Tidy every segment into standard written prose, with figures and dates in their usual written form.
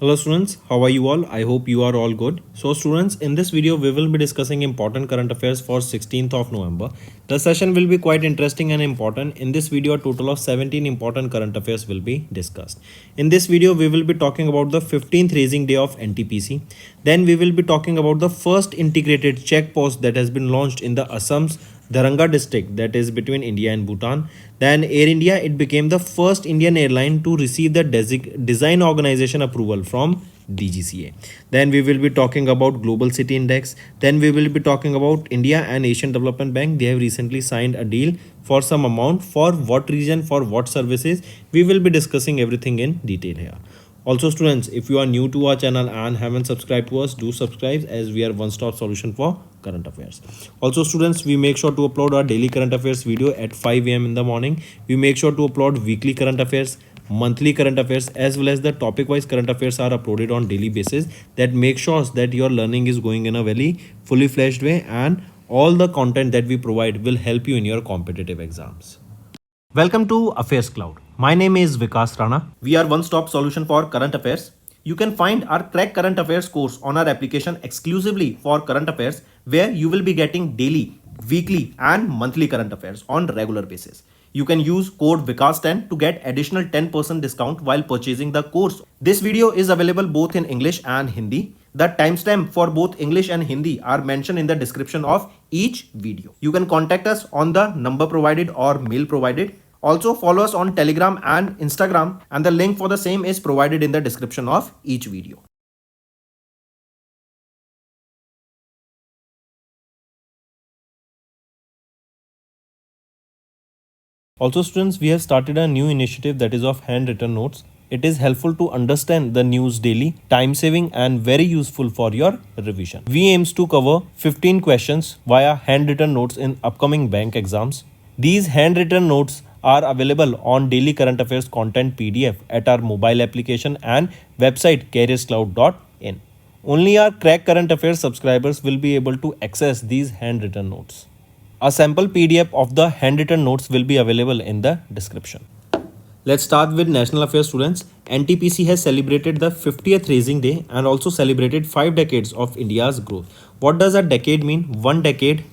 Hello students, how are you all? I hope you are all good. So students, in this video we will be discussing important current affairs for 16th of November. The session will be quite interesting and important. In this video a total of 17 important current affairs will be discussed. In this video we will be talking about the 15th raising day of NTPC. Then we will be talking about the first integrated check post that has been launched in the Assam's Dharanga district, that is between India and Bhutan. Then Air India, it became the first Indian airline to receive the design organization approval from DGCA. Then we will be talking about Global City Index. Then we will be talking about India and Asian Development Bank. They have recently signed a deal for some amount. For what region, for what services, we will be discussing everything in detail here. Also students, if you are new to our channel and haven't subscribed to us, do subscribe as we are one-stop solution for current affairs. Also students, we make sure to upload our daily current affairs video at 5 a.m. in the morning. We make sure to upload weekly current affairs, monthly current affairs, as well as the topic wise current affairs are uploaded on daily basis. That makes sure that your learning is going in a very fully fledged way, and all the content that we provide will help you in your competitive exams. Welcome to Affairs Cloud. My name is Vikas Rana. We are one-stop solution for current affairs. You can find our Crack Current Affairs course on our application exclusively for current affairs, where you will be getting daily, weekly and monthly current affairs on regular basis. You can use code VIKAS10 to get additional 10% discount while purchasing the course. This video is available both in English and Hindi. The timestamp for both English and Hindi are mentioned in the description of each video. You can contact us on the number provided or mail provided. Also follow us on Telegram and Instagram, and the link for the same is provided in the description of each video. Also students, we have started a new initiative that is of handwritten notes. It is helpful to understand the news daily, time saving and very useful for your revision. We aims to cover 15 questions via handwritten notes in upcoming bank exams. These handwritten notes are available on daily current affairs content PDF at our mobile application and website careerscloud.in. Only our Crack Current Affairs subscribers will be able to access these handwritten notes. A sample PDF of the handwritten notes will be available in the description. Let's start with national affairs students. NTPC has celebrated the 50th raising day and also celebrated 5 decades of India's growth. What does a decade mean? One decade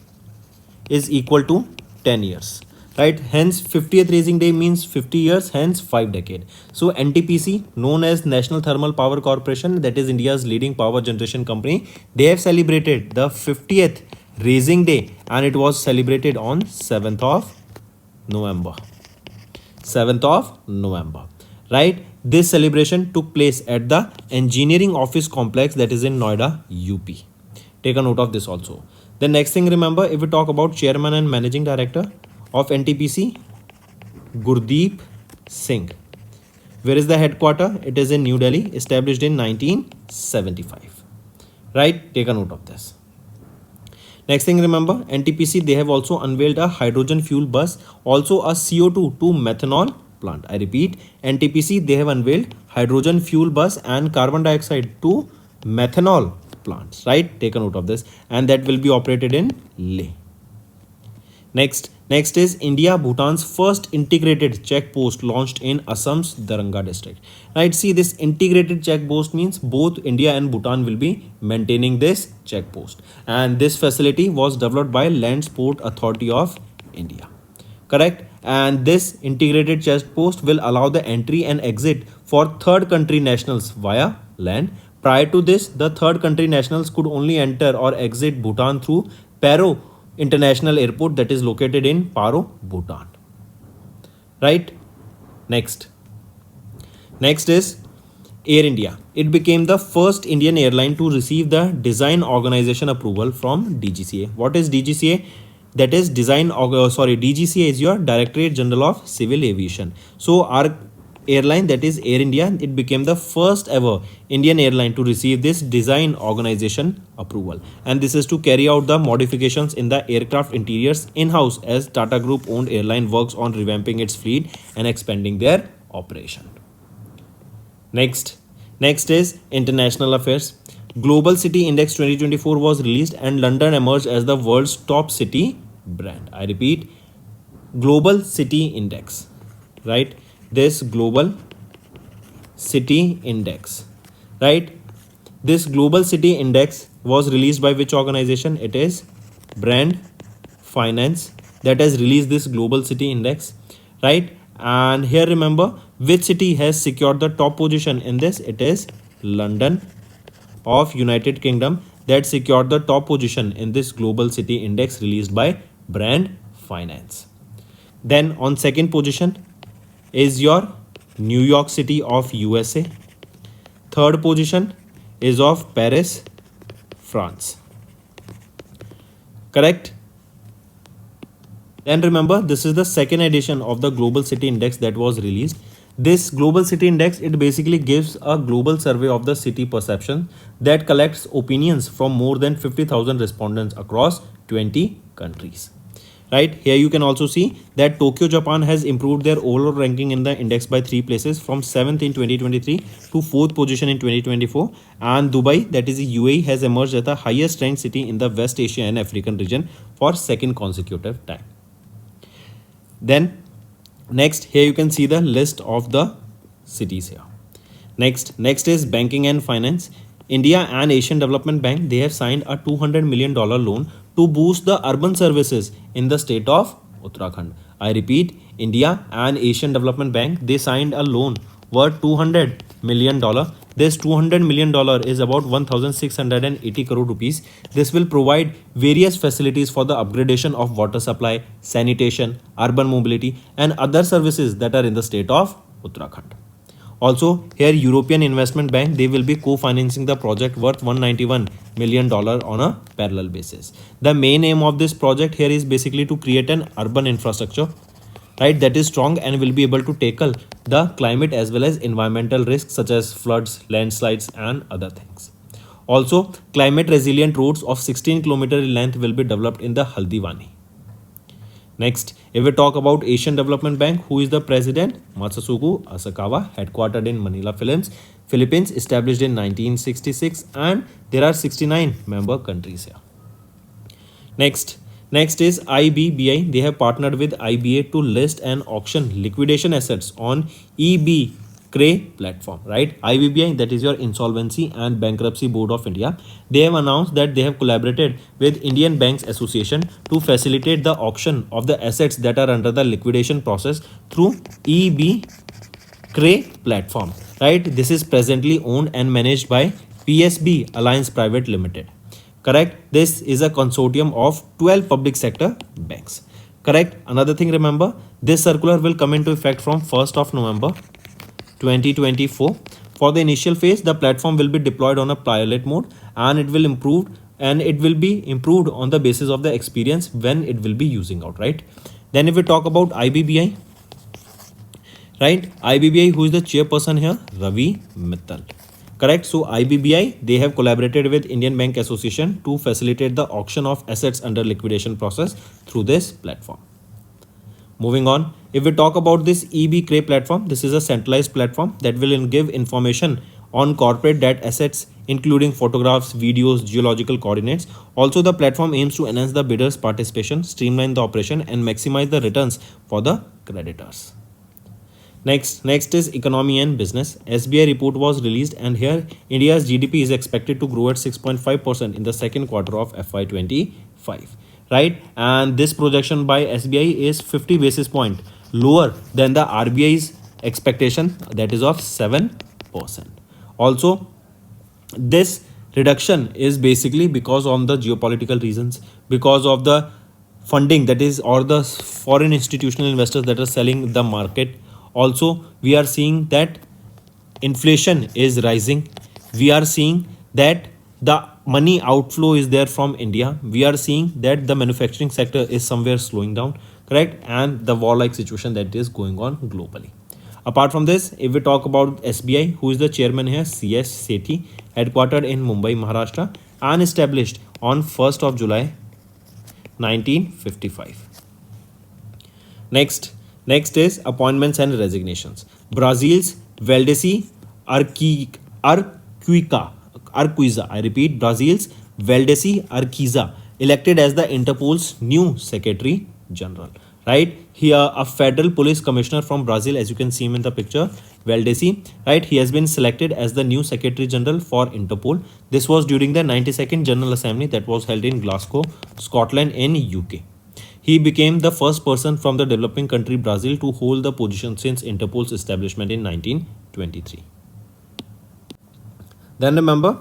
is equal to 10 years. Right, hence 50th raising day means 50 years, hence 5 decade. So NTPC, known as National Thermal Power Corporation, that is India's leading power generation company, they have celebrated the 50th raising day and it was celebrated on 7th of November. 7th of November. Right, this celebration took place at the Engineering Office Complex that is in Noida, UP. Take a note of this also. The next thing, remember, if we talk about Chairman and Managing Director of NTPC, Gurdeep Singh. Where is the headquarter? It is in New Delhi, established in 1975. Right? Take a note of this. Next thing, remember, NTPC, they have also unveiled a hydrogen fuel bus, also a CO2 to methanol plant. I repeat, NTPC, they have unveiled hydrogen fuel bus and carbon dioxide to methanol plants. Right? Take a note of this. And that will be operated in Leh. Next is India Bhutan's first integrated check post launched in Assam's Dharanga district. Right, see, this integrated check post means both India and Bhutan will be maintaining this check post, and this facility was developed by Land Sport Authority of India. Correct, and this integrated check post will allow the entry and exit for third country nationals via land. Prior to this, the third country nationals could only enter or exit Bhutan through Paro International Airport that is located in Paro, Bhutan. Right? Next is Air India. It became the first Indian airline to receive the design organization approval from DGCA. What is DGCA? That is DGCA is your Directorate General of Civil Aviation. So our airline, that is Air India, it became the first ever Indian airline to receive this design organization approval, and this is to carry out the modifications in the aircraft interiors in-house as Tata Group owned airline works on revamping its fleet and expanding their operation. Next is international affairs. Global City Index 2024 was released and London emerged as the world's top city brand. I repeat, Global City Index, right? This Global City Index right? This global city index was released by which organization? It is Brand Finance that has released this global city index, right? And here remember which city has secured the top position in this? It is London of United Kingdom that secured the top position in this global city index released by Brand Finance. Then on second position is your New York City of USA. Third position is of Paris, France. Correct? Then remember, this is the second edition of the Global City Index that was released. This Global City Index, it basically gives a global survey of the city perception that collects opinions from more than 50,000 respondents across 20 countries. Right, here you can also see that Tokyo, Japan has improved their overall ranking in the index by 3 places from 7th in 2023 to 4th position in 2024, and Dubai, that is UAE, has emerged as the highest ranked city in the West Asia and African region for second consecutive time. Then next, here you can see the list of the cities here. Next is banking and finance. India and Asian Development Bank, they have signed a $200 million loan to boost the urban services in the state of Uttarakhand. I repeat, India and Asian Development Bank, they signed a loan worth $200 million. This $200 million is about 1,680 crore rupees. This will provide various facilities for the upgradation of water supply, sanitation, urban mobility, and other services that are in the state of Uttarakhand. Also, here European Investment Bank, they will be co-financing the project worth $191 million on a parallel basis. The main aim of this project here is basically to create an urban infrastructure, right, that is strong and will be able to tackle the climate as well as environmental risks such as floods, landslides and other things. Also, climate resilient roads of 16 km in length will be developed in the Haldwani. Next, if we talk about Asian Development Bank, who is the president? Masatsugu Asakawa, headquartered in Manila, Philippines, established in 1966, and there are 69 member countries here. Next is IBBI. They have partnered with IBA to list and auction liquidation assets on eBCRE platform, right? IBBI, that is your Insolvency and Bankruptcy Board of India. They have announced that they have collaborated with Indian Banks Association to facilitate the auction of the assets that are under the liquidation process through eBCRE platform, right? This is presently owned and managed by PSB Alliance Private Limited. Correct? This is a consortium of 12 public sector banks. Correct? Another thing, remember, this circular will come into effect from 1st of November 2024. For the initial phase, the platform will be deployed on a pilot mode and it will be improved on the basis of the experience when it will be using out, right? Then if we talk about IBBI, right? IBBI, who is the chairperson here? Ravi Mittal. Correct. So IBBI, they have collaborated with Indian Bank Association to facilitate the auction of assets under liquidation process through this platform. Moving on, if we talk about this eBCRE platform, this is a centralized platform that will give information on corporate debt assets, including photographs, videos, geological coordinates. Also, the platform aims to enhance the bidders' participation, streamline the operation, and maximize the returns for the creditors. Next is economy and business. SBI report was released, and here India's GDP is expected to grow at 6.5% in the second quarter of FY25, right? And this projection by SBI is 50 basis point lower than the RBI's expectation, that is of 7%. Also, this reduction is basically because of the geopolitical reasons, because of the funding that is, or the foreign institutional investors that are selling the market. Also, we are seeing that inflation is rising. We are seeing that the money outflow is there from India. We are seeing that the manufacturing sector is somewhere slowing down, correct? And the war-like situation that is going on globally. Apart from this, if we talk about SBI, who is the chairman here? CS Sethi, headquartered in Mumbai, Maharashtra, and established on 1st of July 1955. Next is appointments and resignations. Brazil's Valdeci Urquiza, I repeat, Brazil's Valdeci Urquiza, elected as the Interpol's new Secretary General. Right here, a federal police commissioner from Brazil, as you can see him in the picture, Valdesi, right? He has been selected as the new Secretary General for Interpol. This was during the 92nd General Assembly that was held in Glasgow, Scotland in UK. He became the first person from the developing country Brazil to hold the position since Interpol's establishment in 1923. Then remember,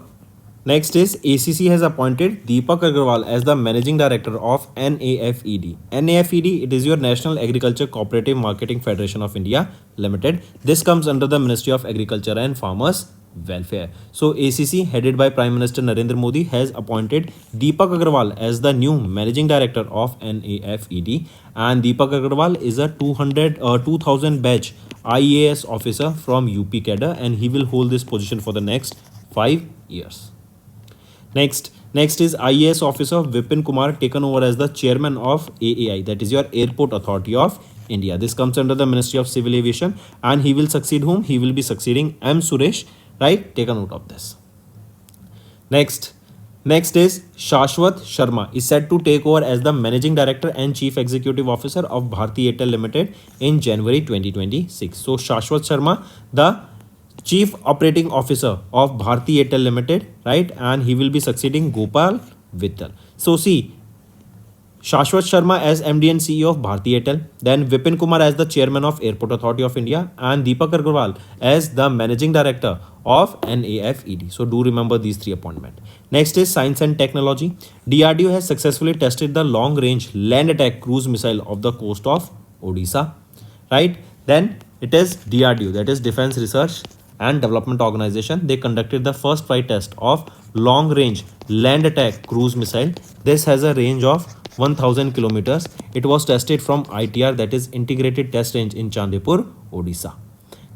next is ACC has appointed Deepak Agarwal as the Managing Director of NAFED. NAFED, it is your National Agriculture Cooperative Marketing Federation of India Limited. This comes under the Ministry of Agriculture and Farmers Welfare. So ACC, headed by Prime Minister Narendra Modi, has appointed Deepak Agarwal as the new Managing Director of NAFED. And Deepak Agarwal is a 2000 batch IAS officer from UP cadre, and he will hold this position for the next 5 years. Next is IAS officer Vipin Kumar taken over as the chairman of AAI, that is your Airport Authority of India. This comes under the Ministry of Civil Aviation, and he will succeed whom? He will be succeeding M. Suresh, right? Take a note of this. Next is Shashwat Sharma is set to take over as the Managing Director and Chief Executive Officer of Bharti Airtel Limited in January 2026. So Shashwat Sharma, the Chief Operating Officer of Bharti Airtel Limited, right? And he will be succeeding Gopal Vittal. So see, Shashwat Sharma as MD and CEO of Bharti Airtel, then Vipin Kumar as the Chairman of Airport Authority of India, and Deepak Agarwal as the Managing Director of NAFED. So do remember these three appointments. Next is Science and Technology. DRDO has successfully tested the long-range land attack cruise missile of the coast of Odisha, right? Then it is DRDO, that is Defense Research and Development Organization. They conducted the first flight test of long-range land attack cruise missile. This has a range of 1000 kilometers. It was tested from ITR, that is Integrated Test Range in Chandipur, Odisha.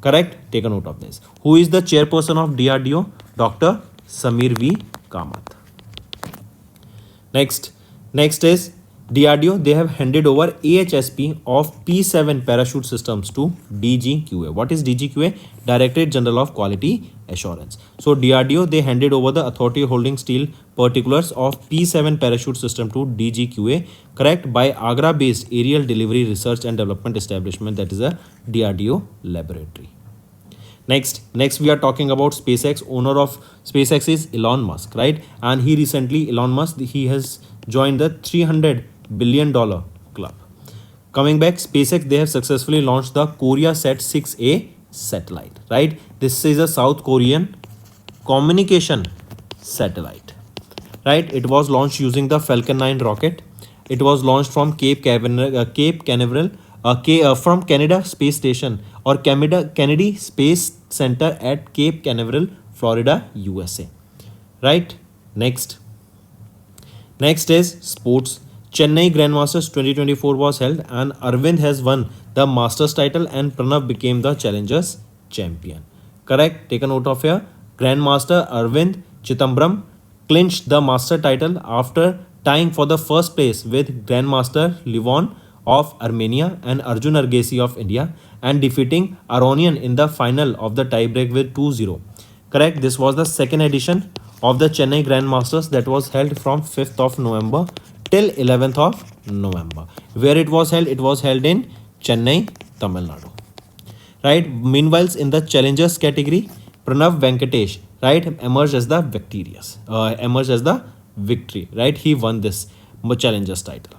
Correct? Take a note of this. Who is the chairperson of DRDO? Dr. Samir V. Kamath. Next is DRDO. They have handed over AHSP of P7 parachute systems to DGQA. What is DGQA? Directorate General of Quality Assurance. So DRDO, they handed over the authority holding steel particulars of P7 parachute system to DGQA, correct, by Agra based Aerial Delivery Research and Development Establishment, that is a DRDO laboratory. Next we are talking about SpaceX. Owner of SpaceX is Elon Musk, right? And he recently, Elon Musk, he has joined the $300 billion club. Coming back, SpaceX, they have successfully launched the KoreaSat 6A satellite, right? This is a South Korean communication satellite, right? It was launched using the Falcon 9 rocket. It was launched from Cape Canaveral, from Canada Space Station or Kennedy Space Center at Cape Canaveral, Florida, USA, right? Next is sports. Chennai Grandmasters 2024 was held, and Arvind has won the Masters title and Pranav became the Challengers champion. Correct? Take a note of here. Grandmaster Arvind Chidambaram clinched the Master title after tying for the first place with Grandmaster Levon of Armenia and Arjun Argesi of India, and defeating Aronian in the final of the tiebreak with 2-0. Correct? This was the second edition of the Chennai Grandmasters that was held from 5th of November till 11th of November. Where it was held? It was held in Chennai, Tamil Nadu. Right? Meanwhile, in the challengers category, Pranav Venkatesh, right, emerged as the victory, right? He won this challengers title.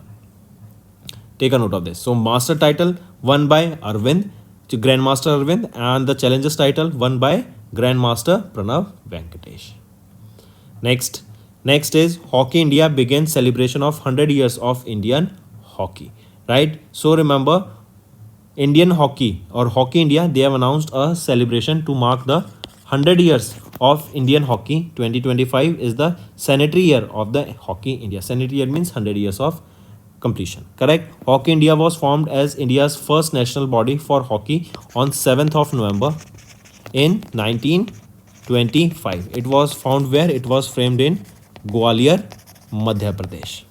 Take a note of this. So master title won by Arvind, Grandmaster Arvind, and the challengers title won by Grandmaster Pranav Venkatesh. Next is Hockey India begins celebration of 100 years of Indian hockey, right? So remember, Indian hockey or Hockey India, they have announced a celebration to mark the 100 years of Indian hockey. 2025 is the centenary year of the Hockey India. Centenary year means 100 years of completion, correct? Hockey India was formed as India's first national body for hockey on 7th of November in 1925. It was found where? It was framed in Gwalior, Madhya Pradesh,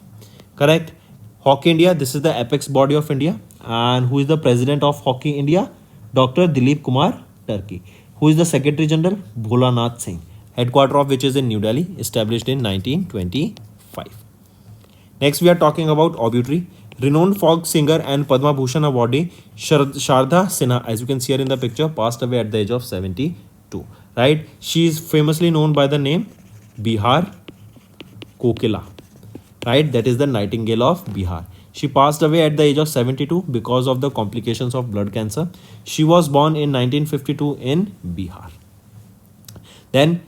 correct? Hockey India, this is the apex body of India. And who is the president of Hockey India? Dr. Dilip Kumar Turkey. Who is the Secretary General? Bholanath Singh. Headquarter of which is in New Delhi, established in 1925. Next, we are talking about obituary. Renowned folk singer and Padma Bhushan awardee Sharda Sinha, as you can see here in the picture, passed away at the age of 72. Right? She is famously known by the name Bihar Kokila. Right? That is the Nightingale of Bihar. She passed away at the age of 72 because of the complications of blood cancer. She was born in 1952 in Bihar. Then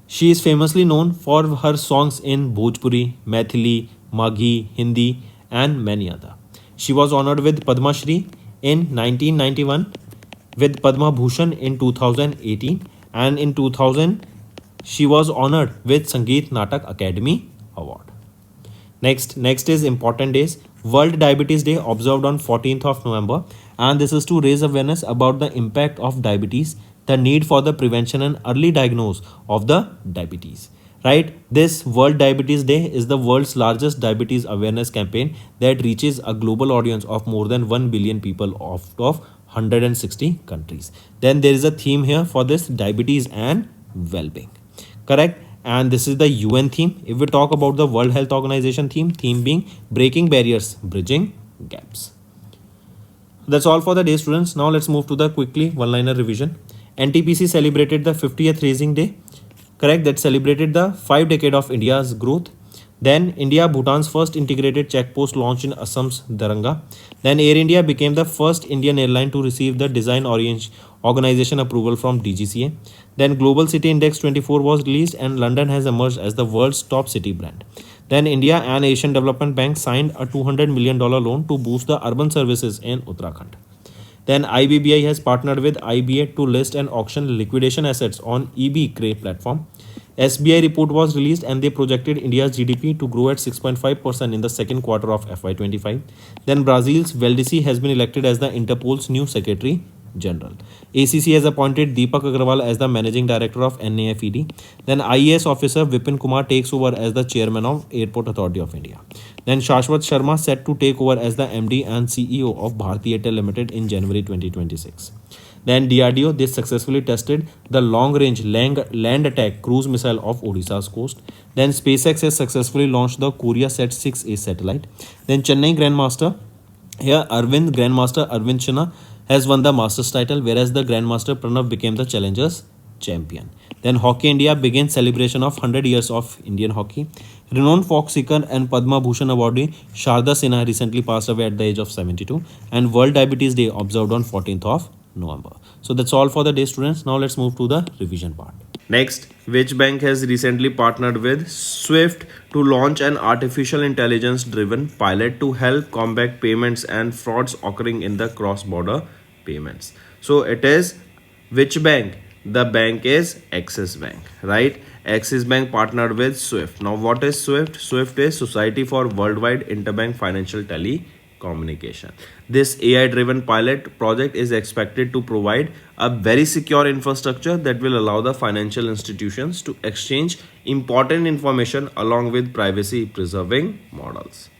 she is famously known for her songs in Bhojpuri, Maithili, Maghi, Hindi, and many other. She was honored with Padma Shri in 1991, with Padma Bhushan in 2018, and in 2000 she was honored with Sangeet Natak Academy Award. Next is important days. World Diabetes Day observed on 14th of November, and this is to raise awareness about the impact of diabetes, the need for the prevention and early diagnosis of the diabetes. Right? This World Diabetes Day is the world's largest diabetes awareness campaign that reaches a global audience of more than 1 billion people of 160 countries. Then there is a theme here for this: diabetes and well-being. Correct? And this is the UN theme. If we talk about the World Health Organization theme being breaking barriers, bridging gaps. That's all for the day, students. Now let's move to the quickly one-liner revision. NTPC celebrated the 50th Raising Day. Correct? That celebrated the 5 decade of India's growth. Then India Bhutan's first integrated checkpost launched in Assam's Daranga. Then Air India became the first Indian airline to receive the Design Organization approval from DGCA. Then Global City Index 24 was released and London has emerged as the world's top city brand. Then India and Asian Development Bank signed a $200 million loan to boost the urban services in Uttarakhand. Then IBBI has partnered with IBA to list and auction liquidation assets on eBay platform. SBI report was released and they projected India's GDP to grow at 6.5% in the second quarter of FY25. Then Brazil's Valdeci has been elected as the Interpol's new Secretary General. ACC has appointed Deepak Agarwal as the Managing Director of NAFED. Then IAS officer Vipin Kumar takes over as the Chairman of Airport Authority of India. Then Shashwat Sharma set to take over as the MD and CEO of Bharti Airtel Limited in January 2026. Then DRDO, they successfully tested the long-range land attack cruise missile of Odisha's coast. Then SpaceX has successfully launched the KoreaSat 6A satellite. Then Chennai Grandmaster Arvind Chinna has won the Masters title, whereas the Grandmaster Pranav became the Challengers champion. Then Hockey India begins celebration of 100 years of Indian hockey. Renowned folk singer and Padma Bhushan awardee Sharda Sinha recently passed away at the age of 72. And World Diabetes Day observed on 14th of November. So that's all for the day, students. Now let's move to the revision part. Next, which bank has recently partnered with SWIFT to launch an artificial intelligence driven pilot to help combat payments and frauds occurring in the cross-border payments? So it is which bank? The bank is Axis Bank, right? Axis Bank partnered with SWIFT. Now what is SWIFT? SWIFT is Society for Worldwide Interbank Financial Telecommunication. This AI-driven pilot project is expected to provide a very secure infrastructure that will allow the financial institutions to exchange important information along with privacy-preserving models.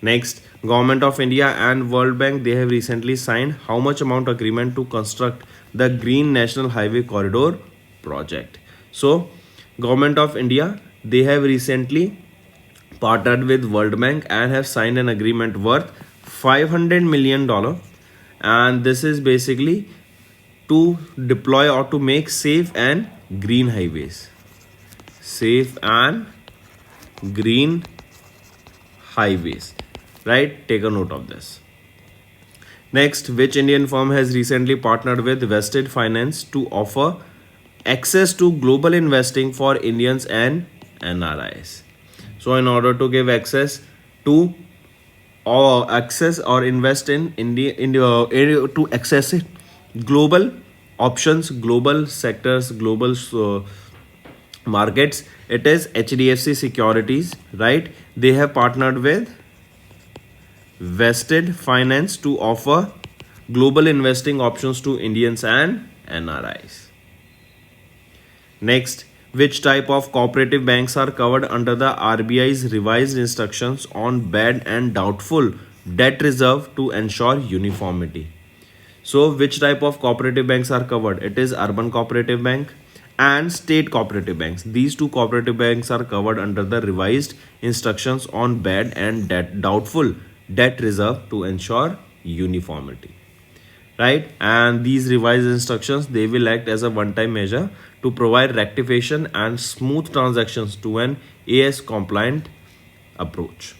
Next, Government of India and World Bank, they have recently signed how much amount agreement to construct the Green National Highway Corridor project. So, Government of India, they have recently partnered with World Bank and have signed an agreement worth $500 million, and this is basically to deploy or to make safe and green highways. Safe and green highways, right? Take a note of this. Next, which Indian firm has recently partnered with Vested Finance to offer access to global investing for Indians and NRIs? So in order to give access to or invest in India to access it global options, global sectors, global markets, it is HDFC Securities, right? They have partnered with Vested Finance to offer global investing options to Indians and NRIs. Next, which type of cooperative banks are covered under the RBI's revised instructions on bad and doubtful debt reserve to ensure uniformity? So, which type of cooperative banks are covered? It is Urban Cooperative Bank and State Cooperative Banks. These two cooperative banks are covered under the revised instructions on bad and doubtful debt reserve to ensure uniformity. Right, and these revised instructions, they will act as a one-time measure to provide rectification and smooth transactions to an AS compliant approach.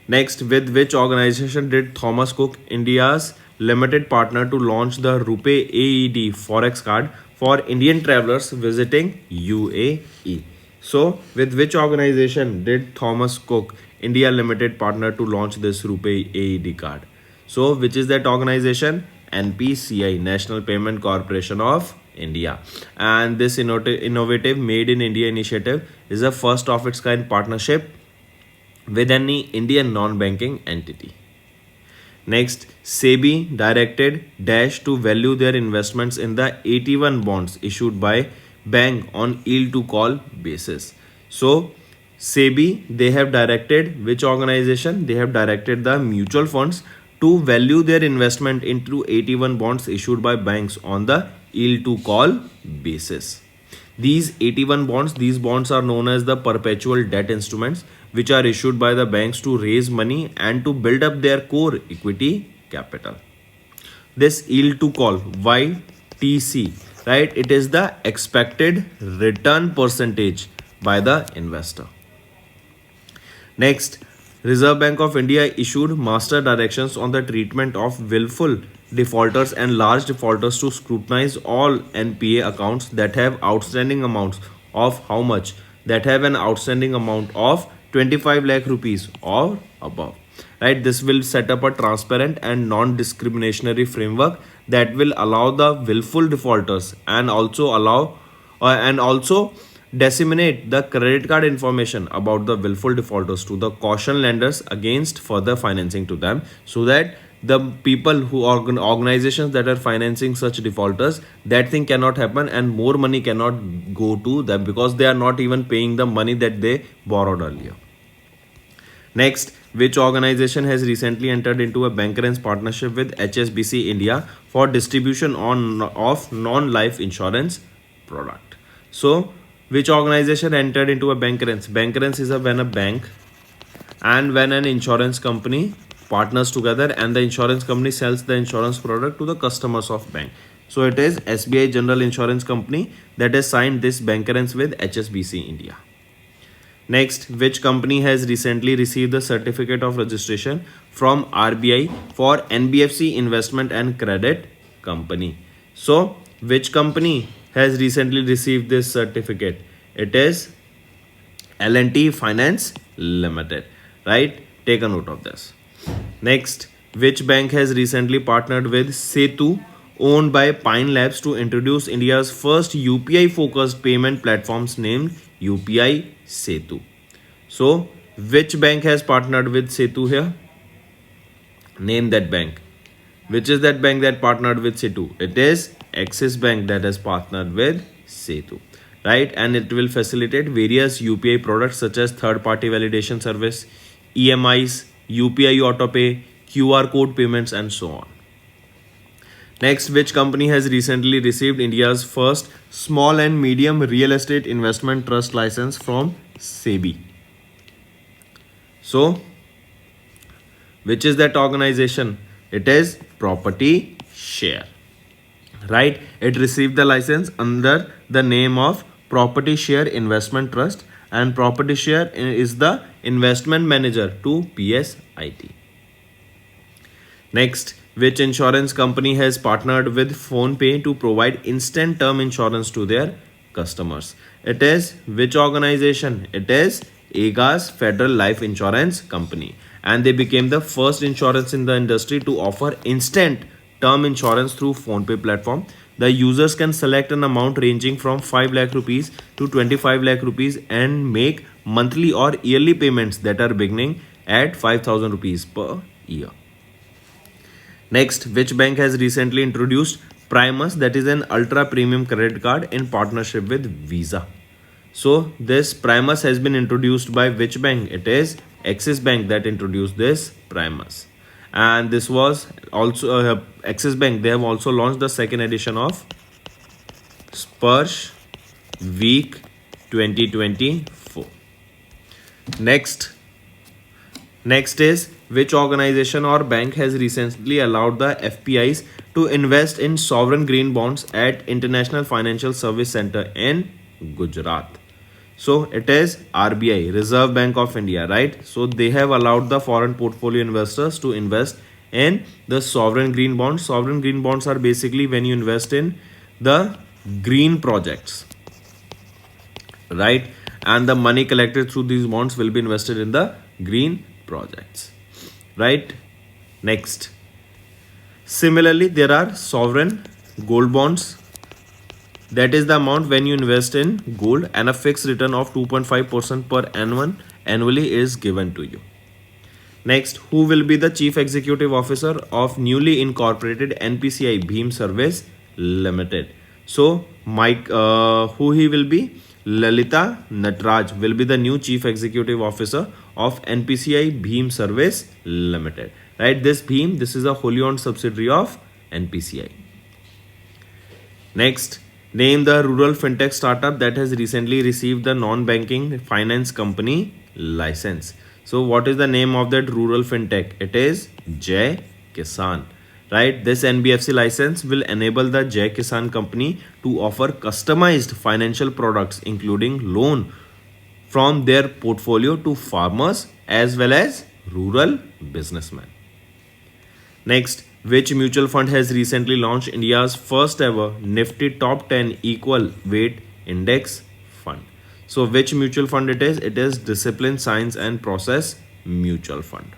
Next, with which organization did Thomas Cook, India's limited partner, to launch the Rupee AED Forex card for Indian travelers visiting UAE? So, with which organization did Thomas Cook, India limited partner, to launch this Rupee AED card? So, which is that organization? NPCI, National Payment Corporation of India. And this innovative Made in India initiative is a first of its kind partnership with any Indian non-banking entity. Next, SEBI directed Dash to value their investments in the 81 bonds issued by bank on yield to call basis. So, SEBI, they have directed which organization? They have directed the mutual funds to value their investment into 81 bonds issued by banks on the yield to call basis. These 81 bonds, these bonds are known as the perpetual debt instruments, which are issued by the banks to raise money and to build up their core equity capital. This yield to call, YTC, right? It is the expected return percentage by the investor. Next, Reserve Bank of India issued master directions on the treatment of willful defaulters and large defaulters to scrutinize all NPA accounts that have outstanding amounts of how much? That have an outstanding amount of 25 lakh rupees or above. Right? This will set up a transparent and non-discriminatory framework that will allow the willful defaulters and also disseminate the credit card information about the willful defaulters to the caution lenders against further financing to them, so that the people who organizations that are financing such defaulters, that thing cannot happen and more money cannot go to them because they are not even paying the money that they borrowed earlier. Next, which organization has recently entered into a bancassurance partnership with HSBC India for distribution of non-life insurance product? So, which organization entered into a bancassurance? Bancassurance is when a bank and when an insurance company partners together and the insurance company sells the insurance product to the customers of bank. So it is SBI General Insurance Company that has signed this bancassurance with HSBC India. Next, which company has recently received the certificate of registration from RBI for NBFC Investment and Credit Company? So, which company has recently received this certificate? It is L&T Finance Limited, right? Take a note of this. Next, which bank has recently partnered with Setu, owned by Pine Labs, to introduce India's first UPI focused payment platforms named UPI Setu? So, which bank has partnered with Setu here? Name that bank. Which is that bank that partnered with Setu? It is Axis Bank that has partnered with Setu, right? And it will facilitate various UPI products such as third-party validation service, EMIs, UPI autopay, QR code payments, and so on. Next, which company has recently received India's first small and medium real estate investment trust license from SEBI? So, which is that organization? It is Property Share, right? It received the license under the name of Property Share Investment Trust, and Property Share is the investment manager to PSIT. Next, which insurance company has partnered with PhonePe to provide instant term insurance to their customers? It is which organization? It is Aegas Federal Life Insurance Company, and they became the first insurance in the industry to offer instant term insurance through PhonePe platform. The users can select an amount ranging from 5 lakh rupees to 25 lakh rupees and make monthly or yearly payments that are beginning at 5,000 rupees per year. Next, which bank has recently introduced Primus, that is an ultra premium credit card in partnership with Visa? So this Primus has been introduced by which bank? It is Axis Bank that introduced this Primus. And this was also Axis Bank. They have also launched the second edition of Sparsh Week 2024. Next is which organization or bank has recently allowed the FPIs to invest in sovereign green bonds at International Financial Service Center in Gujarat? So it is RBI, Reserve Bank of India, right? So they have allowed the foreign portfolio investors to invest in the sovereign green bonds. Sovereign green bonds are basically when you invest in the green projects, right? And the money collected through these bonds will be invested in the green projects, right? Next, similarly, there are sovereign gold bonds. That is the amount when you invest in gold, and a fixed return of 2.5% per annum annually is given to you. Next, who will be the Chief Executive Officer of newly incorporated NPCI Bhim Service Limited? So, who he will be? Lalita Natraj will be the new Chief Executive Officer of NPCI Bhim Service Limited. Right? This is a wholly owned subsidiary of NPCI. Next, name the rural fintech startup that has recently received the non-banking finance company license. So what is the name of that rural fintech? It is Jai Kisan, right? This NBFC license will enable the Jai Kisan company to offer customized financial products including loan from their portfolio to farmers as well as rural businessmen. Next, which mutual fund has recently launched India's first ever Nifty Top 10 Equal Weight Index Fund? So, which mutual fund it is? It is Discipline Science and Process Mutual Fund.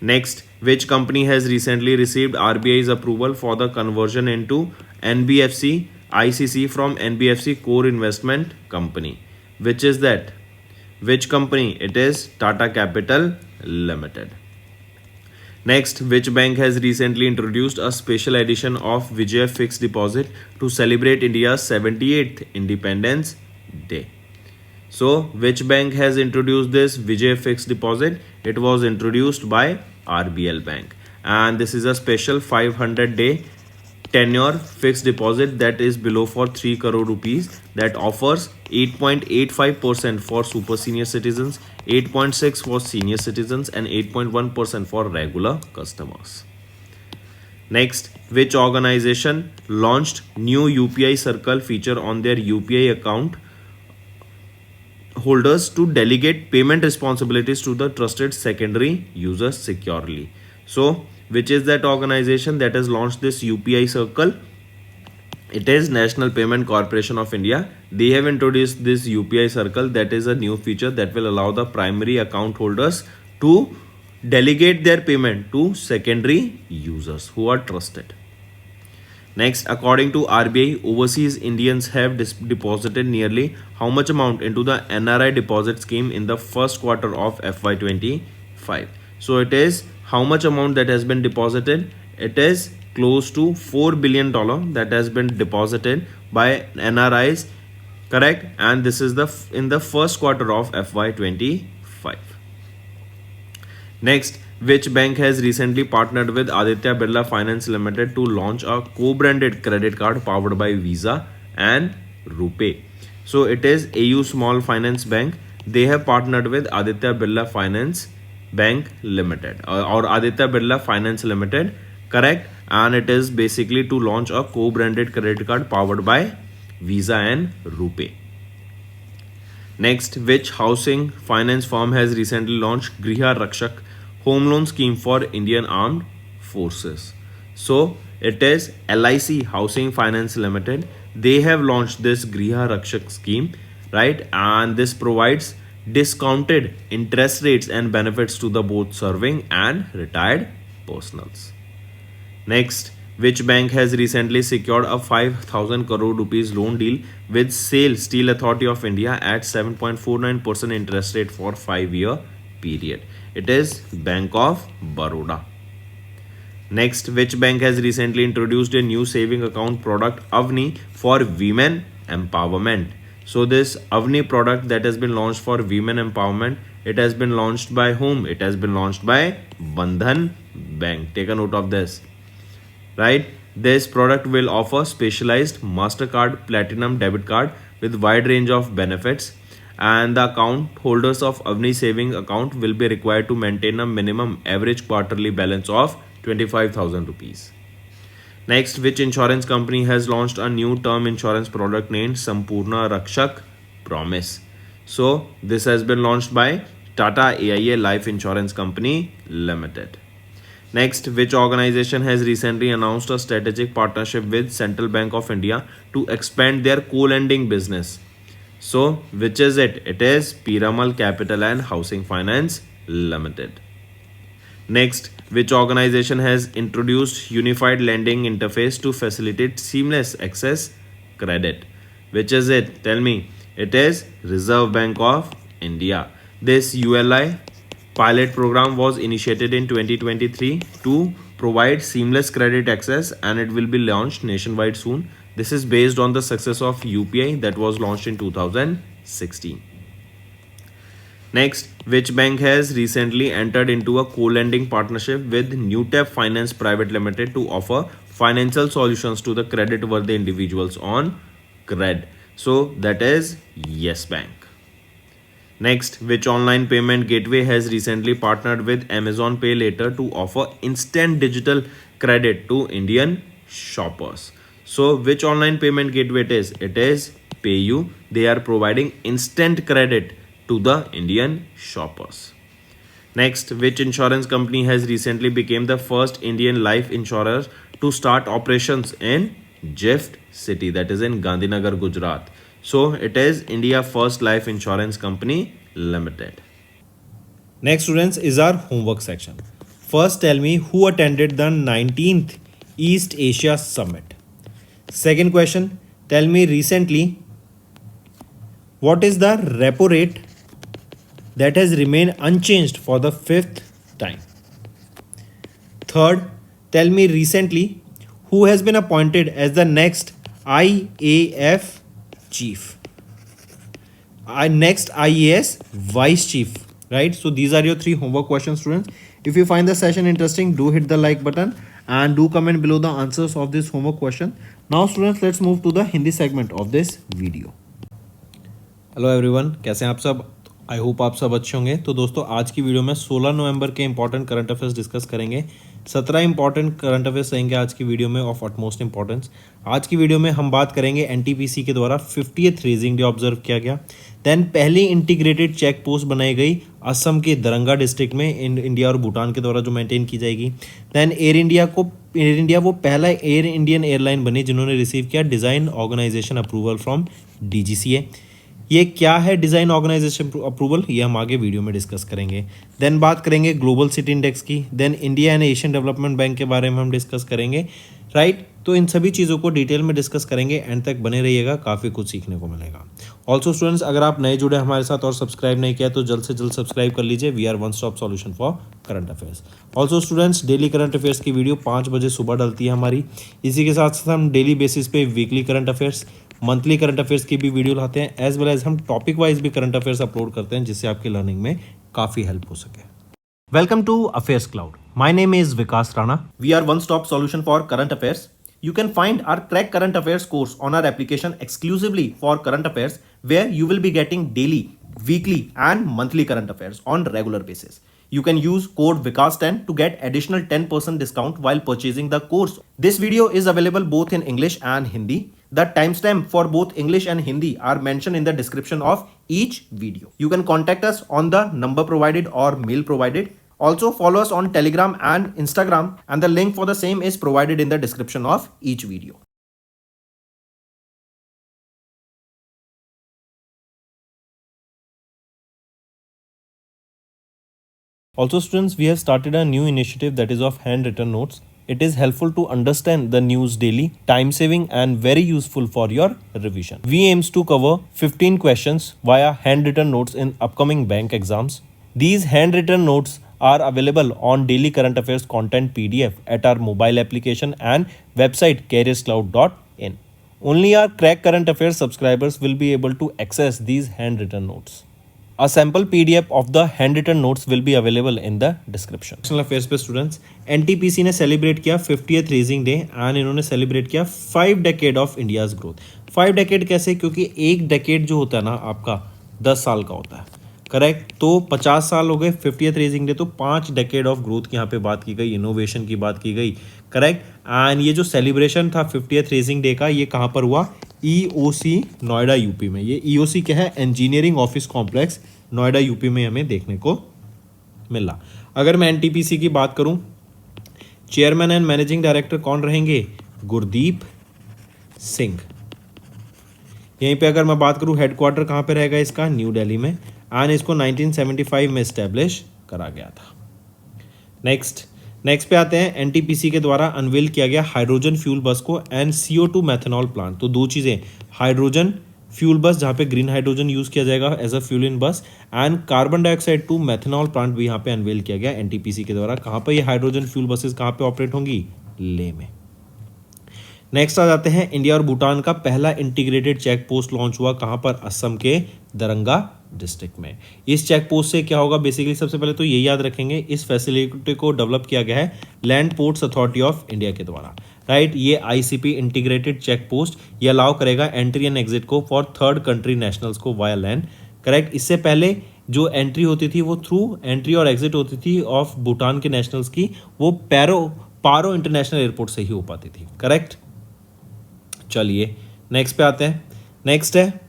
Next, which company has recently received RBI's approval for the conversion into NBFC ICC from NBFC Core Investment Company? Which is that? Which company? It is Tata Capital Limited. Next, which bank has recently introduced a special edition of Vijay Fixed Deposit to celebrate India's 78th Independence Day? So, which bank has introduced this Vijay Fixed Deposit? It was introduced by RBL Bank, and this is a special 500-day tenure fixed deposit that is below for 3 crore rupees that offers 8.85% for super senior citizens, 8.6% for senior citizens, and 8.1% for regular customers. Next, which organization launched new UPI Circle feature on their UPI account holders to delegate payment responsibilities to the trusted secondary users securely? So, which is that organization that has launched this UPI Circle? It is National Payment Corporation of India. They have introduced this UPI Circle, that is a new feature that will allow the primary account holders to delegate their payment to secondary users who are trusted. Next, according to RBI, overseas Indians have deposited nearly how much amount into the NRI deposit scheme in the first quarter of FY25? So it is how much amount that has been deposited? It is close to $4 billion that has been deposited by NRIs, correct? And this is in the first quarter of FY25. Next, which bank has recently partnered with Aditya Birla Finance Limited to launch a co-branded credit card powered by Visa and RuPay? So it is AU Small Finance Bank. They have partnered with Aditya Birla Finance Bank Limited or Aditya Birla Finance Limited, correct? And it is basically to launch a co-branded credit card powered by Visa and RuPay. Next, which housing finance firm has recently launched Griha Rakshak home loan scheme for Indian Armed Forces? So it is LIC Housing Finance Limited. They have launched this Griha Rakshak scheme, right? And this provides discounted interest rates and benefits to the both serving and retired personals. Next, which bank has recently secured a 5,000 crore rupees loan deal with SAIL Steel Authority of India at 7.49% interest rate for 5-year period? It is Bank of Baroda. Next, which bank has recently introduced a new saving account product Avni for women empowerment? So this Avni product that has been launched for women empowerment, it has been launched by whom? It has been launched by Bandhan Bank. Take a note of this, right? This product will offer specialized MasterCard Platinum debit card with wide range of benefits, and the account holders of Avni saving account will be required to maintain a minimum average quarterly balance of 25,000 rupees. Next, which insurance company has launched a new term insurance product named Sampurna Rakshak Promise? So, this has been launched by Tata AIA Life Insurance Company Limited. Next, which organization has recently announced a strategic partnership with Central Bank of India to expand their co-lending business? So, which is it? It is Piramal Capital and Housing Finance Limited. Next, which organization has introduced unified lending interface to facilitate seamless access credit? Which is it? Tell me. It is Reserve Bank of India. This ULI pilot program was initiated in 2023 to provide seamless credit access, and it will be launched nationwide soon. This is based on the success of UPI that was launched in 2016. Next, which bank has recently entered into a co-lending partnership with Newtep Finance Private Limited to offer financial solutions to the credit-worthy individuals on cred? So that is Yes Bank. Next, which online payment gateway has recently partnered with Amazon Pay Later to offer instant digital credit to Indian shoppers? So, which online payment gateway it is? It is PayU. They are providing instant credit to the Indian shoppers. Next, which insurance company has recently become the first Indian life insurer to start operations in GIFT City, that is in Gandhinagar, Gujarat? So it is India First Life Insurance Company Limited. Next, students, is our homework section. First, tell me who attended the 19th East Asia Summit. Second question, tell me recently what is the repo rate that has remained unchanged for the fifth time. Third, tell me recently who has been appointed as the next IAF chief. Next IAS vice chief, right? So these are your three homework questions, students. If you find the session interesting, do hit the like button and do comment below the answers of this homework question. Now students, let's move to the Hindi segment of this video. Hello everyone, कैसे हैं आप सब? I hope आप सब अच्छे होंगे। तो दोस्तों, आज की वीडियो में 16 नवंबर के इंपॉर्टेंट करंट अफेयर्स डिस्कस करेंगे। 17 इंपॉर्टेंट करंट अफेयर्स रहेंगे आज की वीडियो में ऑफ अटमोस्ट इंपॉर्टेंस। आज की वीडियो में हम बात करेंगे एनटीपीसी के द्वारा 50th रेजिंग डे ऑब्जर्व किया गया। देन पहली इंटीग्रेटेड चेक पोस्ट बनाई गई असम के दरंगा डिस्ट्रिक्ट में इंडिया और भूटान के द्वारा जो मेंटेन की जाएगी। देन एयर इंडिया वो पहला एयर इंडियन एयरलाइन बनी जिन्होंने रिसीव किया design organisation approval from DGCA. ये क्या है डिज़ाइन ऑर्गेनाइजेशन अप्रूवल, ये हम आगे वीडियो में डिस्कस करेंगे। देन बात करेंगे ग्लोबल सिटी इंडेक्स की। Then India and Asian development bank के बारे में हम डिस्कस करेंगे, राइट? तो इन सभी चीज़ों को डिटेल में डिस्कस करेंगे। एंड तक बने रहिएगा, काफ़ी कुछ सीखने को मिलेगा। ऑल्सो स्टूडेंट्स, अगर आप नए जुड़े हमारे साथ और सब्सक्राइब नहीं किया तो जल्द से जल्द सब्सक्राइब कर लीजिए। We are one stop solution for current affairs. Also students, daily current affairs की वीडियो 5 बजे सुबह डलती है हमारी। इसी के साथ साथ हम डेली बेसिस पे weekly current affairs, monthly current affairs की भी वीडियो लाते हैं, एज वेल एज हम टॉपिक वाइज भी करंट अफेयर्स अपलोड करते हैं जिससे आपकी लर्निंग में काफ़ी हेल्प हो सके। Welcome to affairs cloud. My name is Vikas Rana. We are one stop solution for current affairs. You can find our Crack Current Affairs course on our application exclusively for current affairs, where you will be getting daily, weekly and monthly current affairs on regular basis. You can use code VIKAS10 to get additional 10% discount while purchasing the course. This video is available both in English and Hindi. The timestamp for both English and Hindi are mentioned in the description of each video. You can contact us on the number provided or mail provided. Also follow us on Telegram and Instagram, and the link for the same is provided in the description of each video. Also students, we have started a new initiative that is of handwritten notes. It is helpful to understand the news daily, time saving and very useful for your revision. We aims to cover 15 questions via handwritten notes in upcoming bank exams. These handwritten notes are available on daily current affairs content PDF at our mobile application and website careerscloud.in. Only our Crack Current Affairs subscribers will be able to access these handwritten notes. A sample PDF of the handwritten notes will be available in the description. National Affairs पे students, NTPC ने celebrate किया 50th raising day and इन्होंने celebrate किया 5 decade of India's growth. 5 decade कैसे? क्योंकि एक decade जो होता है ना आपका 10 साल का होता है, करेक्ट। तो 50 साल हो गए 50th रेजिंग डे, तो 5 डेकेड ऑफ ग्रोथ की यहाँ पे बात की गई, इनोवेशन की बात की गई, करेक्ट। एंड ये जो सेलिब्रेशन था 50th रेजिंग डे का, ये कहाँ पर हुआ? EOC नोएडा यूपी में। ये EOC क्या है? Engineering office complex, Noida UP में हमें देखने को मिला। अगर मैं NTPC की बात करूं, चेयरमैन एंड मैनेजिंग डायरेक्टर कौन रहेंगे? गुरदीप सिंह। यहीं पे अगर मैं बात करूं, हेडक्वार्टर कहाँ पे रहेगा इसका? न्यू दिल्ली में। एंड इसको 1975 में इस्टेब्लिश करा गया था। नेक्स्ट पे आते हैं, एनटीपीसी के द्वारा अनवील किया गया हाइड्रोजन फ्यूल बस को एंड CO2 मैथनॉल प्लांट। तो दो चीज़ें, हाइड्रोजन फ्यूल बस जहाँ पे ग्रीन हाइड्रोजन यूज़ किया जाएगा as a fuel in bus, and carbon dioxide to methanol plant भी यहाँ पे अनवील किया गया एनटीपीसी के द्वारा। कहाँ पर ये हाइड्रोजन फ्यूल बसेस कहाँ पे ऑपरेट होंगी? लेह में। नेक्स्ट आ जाते हैं, इंडिया और भूटान का पहला इंटीग्रेटेड चेक पोस्ट लॉन्च हुआ कहाँ पर? असम के दरंगा डिस्ट्रिक्ट में। इस चेक पोस्ट से क्या होगा? बेसिकली सबसे पहले तो ये याद रखेंगे, इस फैसिलिटी को डेवलप किया गया है land ports authority of India के द्वारा, राइट। ये ICP इंटीग्रेटेड चेक पोस्ट ये अलाउ करेगा एंट्री एंड एग्जिट को फॉर थर्ड कंट्री नेशनल्स को वाया लैंड, करेक्ट। इससे पहले जो एंट्री होती थी वो थ्रू एंट्री और एग्जिट होती थी ऑफ भूटान के नेशनल्स की, वो पारो इंटरनेशनल एयरपोर्ट से ही हो पाती थी, करेक्ट। चलिए नेक्स्ट पे आते हैं। नेक्स्ट है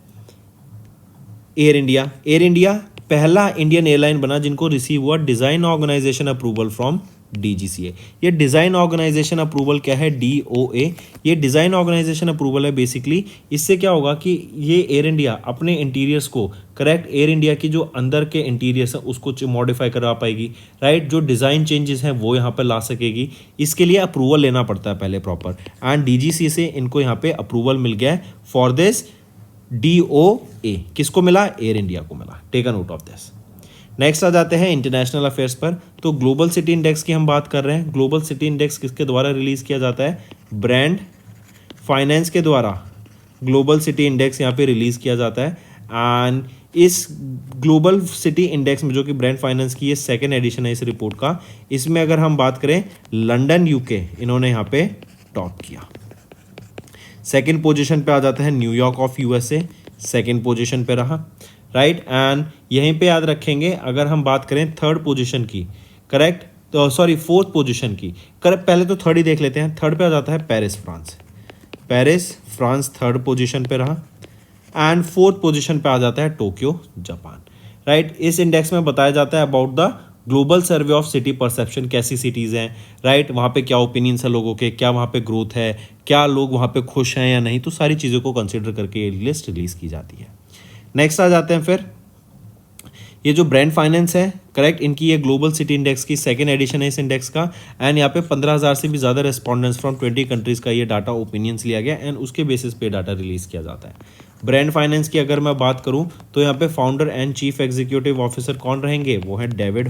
एयर इंडिया। एयर इंडिया पहला इंडियन एयरलाइन बना जिनको रिसीव हुआ design organisation approval from DGCA। ये डिज़ाइन ऑर्गेनाइजेशन अप्रूवल क्या है? DOA। ये डिज़ाइन ऑर्गेनाइजेशन अप्रूवल है बेसिकली। इससे क्या होगा कि ये एयर इंडिया अपने इंटीरियर्स को, करेक्ट, एयर इंडिया की जो अंदर के इंटीरियर्स हैं उसको मॉडिफाई करा पाएगी, राइट। जो डिज़ाइन चेंजेस हैं वो यहाँ पर ला सकेगी। इसके लिए अप्रूवल लेना पड़ता है पहले प्रॉपर, एंड DGCA से इनको यहाँ पे अप्रूवल मिल गया है फॉर दिस DOA। किसको मिला? एयर इंडिया को मिला। Take a note of this. Next आ जाते हैं इंटरनेशनल अफेयर्स पर। तो ग्लोबल सिटी इंडेक्स की हम बात कर रहे हैं। ग्लोबल सिटी इंडेक्स किसके द्वारा रिलीज किया जाता है? ब्रांड फाइनेंस के द्वारा ग्लोबल सिटी इंडेक्स यहाँ पे रिलीज किया जाता है। एंड इस ग्लोबल सिटी इंडेक्स में, जो कि ब्रांड फाइनेंस की ये सेकेंड एडिशन है इस रिपोर्ट का, इसमें अगर हम बात करें लंदन UK इन्होंने यहाँ पे टॉप किया। सेकेंड पोजीशन पे आ जाता है New York of USA, second position पे रहा, राइट। एंड यहीं पे याद रखेंगे अगर हम बात करें थर्ड पोजीशन की, करेक्ट, तो सॉरी फोर्थ पोजीशन की, करेक्ट, पहले तो थर्ड ही देख लेते हैं। थर्ड पे आ जाता है Paris France. Paris France third position पे रहा। एंड फोर्थ पोजीशन पे आ जाता है टोक्यो जापान, राइट। इस इंडेक्स में बताया जाता है about the global survey of city perception, कैसी सिटीज़ हैं, राइट, वहाँ पे क्या ओपिनियंस है लोगों के, क्या वहाँ पे ग्रोथ है, क्या लोग वहाँ पे खुश हैं या नहीं, तो सारी चीज़ों को कंसिडर करके ये लिस्ट रिलीज़ की जाती है। नेक्स्ट आ जाते हैं फिर ये जो ब्रांड फाइनेंस है, करेक्ट, इनकी ये ग्लोबल सिटी इंडेक्स की सेकेंड एडिशन है इस इंडेक्स का। एंड यहाँ पे 15,000 से भी ज़्यादा रेस्पॉन्डेंट्स फ्रॉम 20 कंट्रीज़ का ये डाटा ओपिनियंस लिया गया एंड उसके बेसिस पे डाटा रिलीज़ किया जाता है। ब्रांड फाइनेंस की अगर मैं बात करूँ तो यहाँ पे founder and chief executive officer कौन रहेंगे? वो है डेविड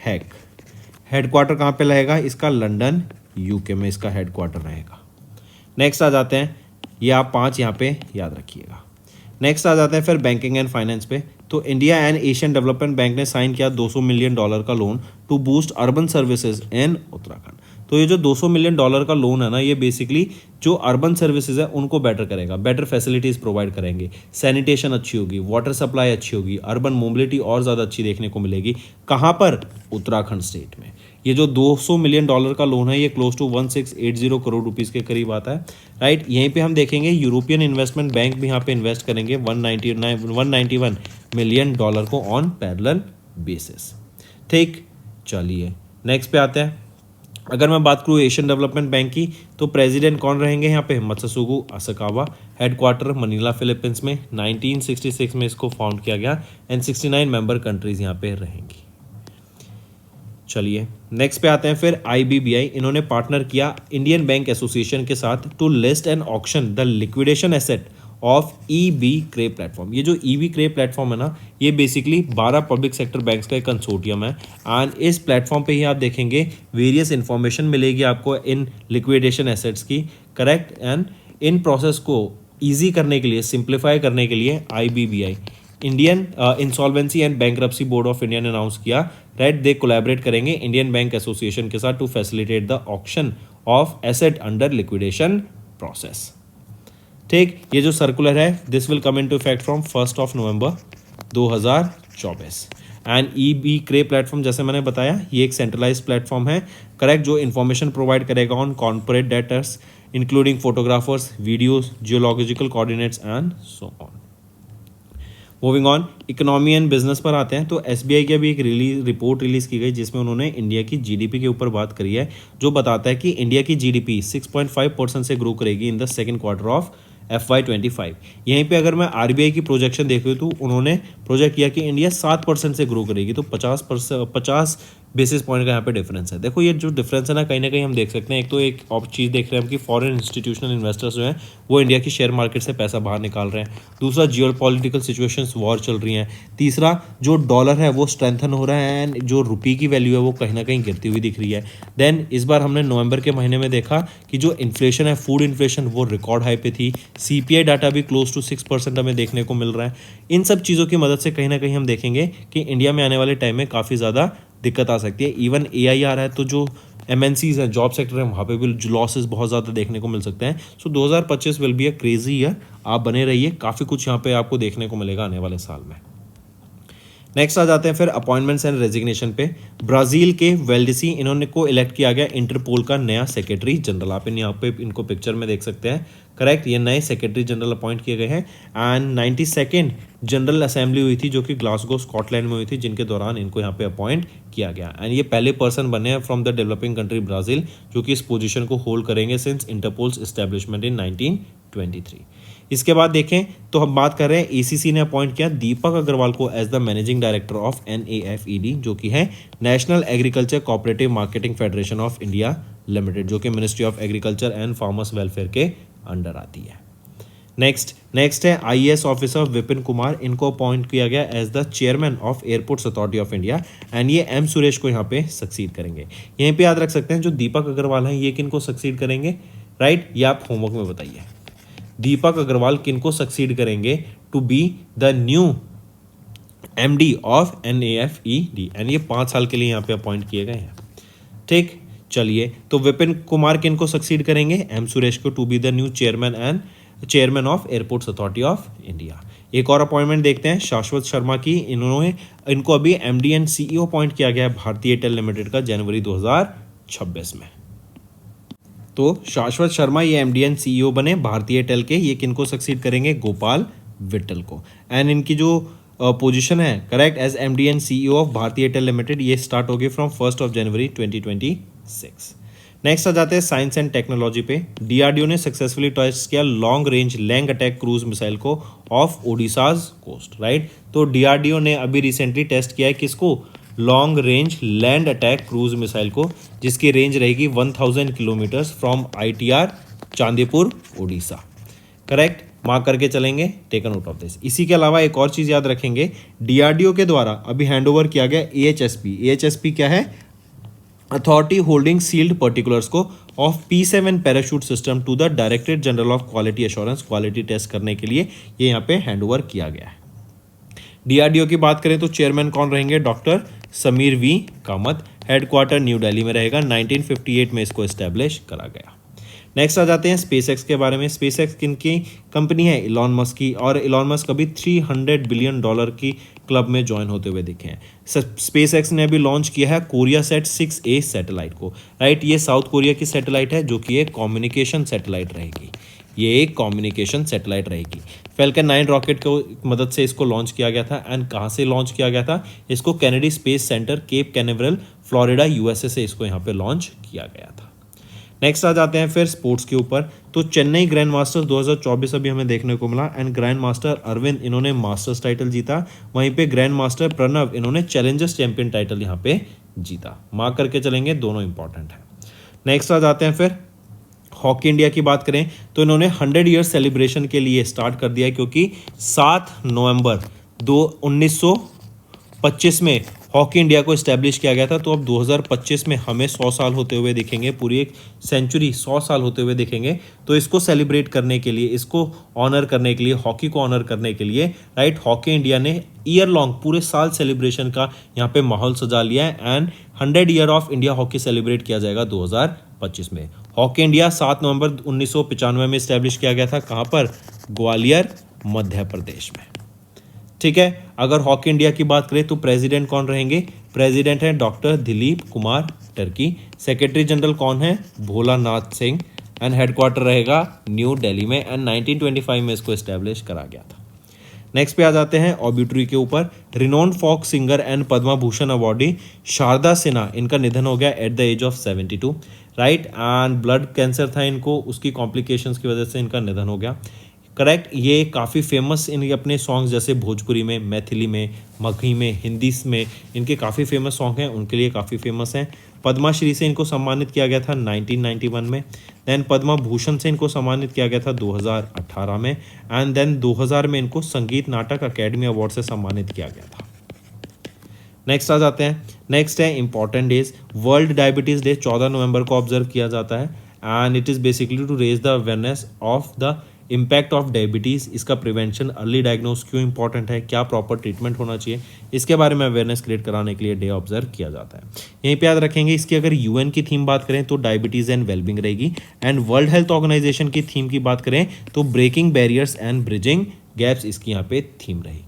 हैक। हेडक्वार्टर कहाँ पे रहेगा इसका? लंदन UK में इसका हेडक्वार्टर रहेगा। नेक्स्ट आ जाते हैं, ये आप 5 यहाँ पे याद रखिएगा। नेक्स्ट आ जाते हैं फिर बैंकिंग एंड फाइनेंस पे। तो India and Asian development bank ने साइन किया $200 मिलियन का loan to boost urban services in Uttarakhand. तो ये जो $200 मिलियन का लोन है ना, ये बेसिकली जो अर्बन सर्विसेज है उनको बेटर करेगा, बेटर फैसिलिटीज़ प्रोवाइड करेंगे, सैनिटेशन अच्छी होगी, वाटर सप्लाई अच्छी होगी, अर्बन मोबिलिटी और ज़्यादा अच्छी देखने को मिलेगी। कहाँ पर? उत्तराखंड स्टेट में। ये जो $200 मिलियन का लोन है ये क्लोज टू 1680 करोड़ रुपीज़ के करीब आता है, राइट। यहीं पे हम देखेंगे यूरोपियन इन्वेस्टमेंट बैंक भी यहाँ पे इन्वेस्ट करेंगे 191 मिलियन को ऑन पैरेलल बेसिस, ठीक। चलिए नेक्स्ट पे आते हैं। अगर मैं बात करूँ एशियन डेवलपमेंट बैंक की, तो प्रेसिडेंट कौन रहेंगे यहाँ पे? मत्सुगु असाकावा। हेडक्वार्टर मनीला फिलीपींस में। 1966 में इसको फाउंड किया गया एंड 69 मेंबर कंट्रीज यहाँ पे रहेंगी। चलिए नेक्स्ट पे आते हैं फिर IBBI, इन्होंने पार्टनर किया इंडियन बैंक एसोसिएशन के साथ to list and auction the liquidation asset of EB Kray platform. ये जो EB क्रे प्लेटफॉर्म है ना, ये बेसिकली 12 पब्लिक सेक्टर बैंक्स का एक कंसोर्टियम है एंड इस प्लेटफॉर्म पे ही आप देखेंगे वेरियस इंफॉर्मेशन मिलेगी आपको इन लिक्विडेशन एसेट्स की, करेक्ट। एंड इन प्रोसेस को ईजी करने के लिए, सिंप्लीफाई करने के लिए IBBI Indian insolvency and bankruptcy board of India ने अनाउंस किया, राइट, दे कोलैबोरेट करेंगे इंडियन बैंक एसोसिएशन के साथ to facilitate the auction of asset under liquidation process. ठीक, ये जो सर्कुलर है this will come into effect from 1 November 2024। And E Kray platform जैसे मैंने बताया ये एक सेंट्रलाइज प्लेटफॉर्म है, करेक्ट, जो इन्फॉर्मेशन प्रोवाइड करेगा on corporate debtors including photographers, videos, geological coordinates and so on. Moving on, economy and business पर आते हैं तो एसबीआई की अभी एक रिपोर्ट रिलीज की गई जिसमें उन्होंने इंडिया की जीडीपी के ऊपर बात करी है, जो बताता है कि इंडिया की जीडीपी 6.5% से ग्रो करेगी इन the second quarter of FY25। यहीं पे अगर मैं आरबीआई की प्रोजेक्शन देखूँ तो उन्होंने प्रोजेक्ट किया कि इंडिया 7% से ग्रो करेगी, तो 50 बेसिस पॉइंट का यहाँ पे डिफरेंस है। देखो ये जो डिफरेंस है ना कहीं हम देख सकते हैं, एक तो एक और चीज़ देख रहे हैं हम कि फॉरेन इंस्टीट्यूशनल इन्वेस्टर्स जो हैं वो इंडिया की शेयर मार्केट से पैसा बाहर निकाल रहे हैं। दूसरा, जियो पॉलिटिकल सिचुएशंस वॉर चल रही हैं। तीसरा, जो डॉलर है वो स्ट्रेंथन हो रहा है एंड जो रुपये की वैल्यू है वो कहीं ना कहीं गिरती हुई दिख रही है। देन इस बार हमने नवंबर के महीने में देखा कि जो इन्फ्लेशन है, फूड इन्फ्लेशन, वो रिकॉर्ड हाई पे थी। CPI डाटा भी क्लोज टू 6% हमें देखने को मिल रहा है। इन सब चीज़ों की मदद से कहीं ना कहीं हम देखेंगे कि इंडिया में आने वाले टाइम में काफ़ी ज़्यादा दिक्कत आ सकती है। इवन AIR है तो जो MNCs हैं, जॉब सेक्टर है, वहाँ पे भी लॉसेस बहुत ज़्यादा देखने को मिल सकते हैं। सो 2025 will be a crazy year. आप बने रहिए, काफ़ी कुछ यहाँ पे आपको देखने को मिलेगा आने वाले साल में। नेक्स्ट आ जाते हैं फिर अपॉइंटमेंट्स एंड रेजिग्नेशन पे। ब्राज़ील के वेल्डिसी इन्होंने को इलेक्ट किया गया इंटरपोल का नया सेक्रेटरी जनरल। आप यहाँ पे इनको पिक्चर में देख सकते हैं, करेक्ट, ये नए सेक्रेटरी जनरल अपॉइंट किए गए हैं। एंड 92nd जनरल असेंबली हुई थी जो कि ग्लासगो स्कॉटलैंड में हुई थी, जिनके दौरान इनको यहाँ पे अपॉइंट किया गया। एंड ये पहले पर्सन बने हैं from the developing country Brazil जो कि इस पोजीशन को होल्ड करेंगे सिंस इंटरपोल्स एस्टेब्लिशमेंट इन 1923। इसके बाद देखें तो हम बात कर रहे हैं ACC ने अपॉइंट किया दीपक अग्रवाल को as the managing director of NAFED जो कि है national agriculture cooperative marketing federation of India limited, जो कि ministry of agriculture and farmers welfare के अंडर आती है। नेक्स्ट है IAS ऑफिसर विपिन कुमार, इनको अपॉइंट किया गया as the chairman of airports authority of India and ये M सुरेश को यहाँ पे सक्सीड करेंगे। यहीं पे याद रख सकते हैं जो दीपक अग्रवाल हैं ये किनको सक्सीड करेंगे, राइट, ये आप होमवर्क में बताइए। दीपक अग्रवाल किनको सक्सीड करेंगे to be the new MD of NAFED and ये 5 साल के लिए यहाँ पे अपॉइंट किए गए हैं। ठीक, चलिए, तो विपिन कुमार किनको सक्सीड करेंगे, M सुरेश को to be the new chairman of airports authority of India. एक और अपॉइंटमेंट देखते हैं शाश्वत शर्मा की, इनको अभी MD एंड CEO अपॉइंट किया गया है भारतीय एयरटेल लिमिटेड का जनवरी 2026 में। तो शाश्वत शर्मा ये MD एंड CEO बने भारतीय एयरटेल के, ये किनको सक्सीड करेंगे, गोपाल विट्ठल को। एंड इनकी जो पोजीशन है, correct, as MD and CEO of Bhartiya Airtel limited, ये स्टार्ट होगी फ्रॉम 1 जनवरी 2026। नेक्स्ट आ जाते हैं साइंस एंड टेक्नोलॉजी पे। DRDO ने सक्सेसफुली टेस्ट किया long range land attack cruise missile को ऑफ ओडिशाज कोस्ट, राइट। तो DRDO ने अभी रिसेंटली टेस्ट किया है किसको, long range land attack cruise missile को, जिसकी रेंज रहेगी 1000 kilometres from ITR Chandipur Odisha, correct, mark करके चलेंगे, take a note of this. इसी के अलावा एक और चीज़ याद रखेंगे, DRDO के द्वारा अभी हैंडओवर किया गया AHSP क्या है, अथॉरिटी होल्डिंग सील्ड पर्टिकुलर्स को of P7 parachute system to the directorate general of quality assurance, quality test करने के लिए ये यहाँ पे हैंडओवर किया गया है। DRDO की बात करें तो चेयरमैन कौन रहेंगे, doctor Sameer V Kamat, headquarter new Delhi में रहेगा, 1958 में इसको एस्टेब्लिश करा गया। नेक्स्ट आ जाते हैं स्पेसएक्स के बारे में। स्पेसएक्स किनकी कंपनी है, इलॉन मस्क की, और इलॉन मस्क अभी $300 बिलियन की क्लब में ज्वाइन होते हुए दिखे हैं। स्पेसएक्स ने अभी लॉन्च किया है कोरियासैट 6A सैटेलाइट को, राइट। ये साउथ कोरिया की सैटेलाइट है जो कि एक कम्युनिकेशन सैटेलाइट रहेगी, ये एक कम्युनिकेशन सैटेलाइट रहेगी। फैल्कन 9 रॉकेट को मदद से इसको लॉन्च किया गया था। एंड कहाँ से लॉन्च किया गया था, इसको Kennedy space centre Cape Canaveral Florida USA से इसको यहाँ पे लॉन्च किया गया था। नेक्स्ट आ जाते हैं फिर स्पोर्ट्स के ऊपर। तो चेन्नई ग्रैंड मास्टर्स 2024 अभी हमें देखने को मिला एंड ग्रैंड मास्टर अरविंद इन्होंने मास्टर्स टाइटल जीता, वहीं पे ग्रैंड मास्टर प्रणव इन्होंने चैलेंजर्स चैंपियन टाइटल यहाँ पे जीता। मार्क करके चलेंगे, दोनों इंपॉर्टेंट है। नेक्स्ट आ जाते हैं फिर हॉकी इंडिया की बात करें तो इन्होंने 100 ईयर सेलिब्रेशन के लिए स्टार्ट कर दिया है, क्योंकि 7 नवंबर 1925 में हॉकी इंडिया को इस्टेब्लिश किया गया था। तो अब 2025 में हमें 100 साल होते हुए दिखेंगे, पूरी एक सेंचुरी 100 साल होते हुए दिखेंगे। तो इसको सेलिब्रेट करने के लिए, इसको ऑनर करने के लिए, हॉकी को ऑनर करने के लिए, राइट, हॉकी इंडिया ने ईयर लॉन्ग पूरे साल सेलिब्रेशन का यहाँ पे माहौल सजा लिया है। And 100 year of India hockey celebrate किया जाएगा 2025 में। हॉकी इंडिया 7 नवंबर 1995 में इस्टेब्लिश किया गया था। कहाँ पर? ग्वालियर, मध्य प्रदेश में। ठीक है, अगर हॉकी इंडिया की बात करें तो प्रेसिडेंट कौन रहेंगे? प्रेसिडेंट है doctor Dilip Kumar Turkey. Secretary general कौन है? भोलानाथ सिंह। एंड हेडक्वार्टर रहेगा न्यू दिल्ली में। एंड 1925 में इसको इस्टेब्लिश करा गया था। नेक्स्ट पे आ जाते हैं ऑब्यूटरी के ऊपर। Renowned folk singer and Padma Bhushan awardee Sharda Sinha, इनका निधन हो गया at the age of 72, right. And blood cancer था इनको, उसकी कॉम्प्लिकेशंस की वजह से इनका निधन हो गया। करेक्ट। ये काफ़ी फेमस इनके अपने सॉन्ग्स जैसे भोजपुरी में, मैथिली में, मगही में, हिंदी में इनके काफ़ी फेमस सॉन्ग हैं, उनके लिए काफ़ी फेमस हैं। पद्माश्री से इनको सम्मानित किया गया था 1991 में। देन पद्मा भूषण से इनको सम्मानित किया गया था 2018 में। एंड देन 2000 में इनको संगीत नाटक अकेडमी अवार्ड से सम्मानित किया गया था। नेक्स्ट आ जाते हैं। नेक्स्ट है important days. World diabetes day 14 नवंबर को ऑब्जर्व किया जाता है। And it is basically to raise the awareness of the impact of diabetes, इसका प्रिवेंशन, अर्ली डायग्नोस क्यों इंपॉर्टेंट है, क्या प्रॉपर ट्रीटमेंट होना चाहिए, इसके बारे में अवेयरनेस क्रिएट कराने के लिए डे ऑब्जर्व किया जाता है। यहीं पे याद रखेंगे, इसकी अगर यूएन की थीम बात करें तो डायबिटीज़ एंड वेलबिंग रहेगी। एंड वर्ल्ड हेल्थ ऑर्गेनाइजेशन की थीम की बात करें तो breaking barriers and bridging gaps इसकी यहाँ पे थीम रहेगी।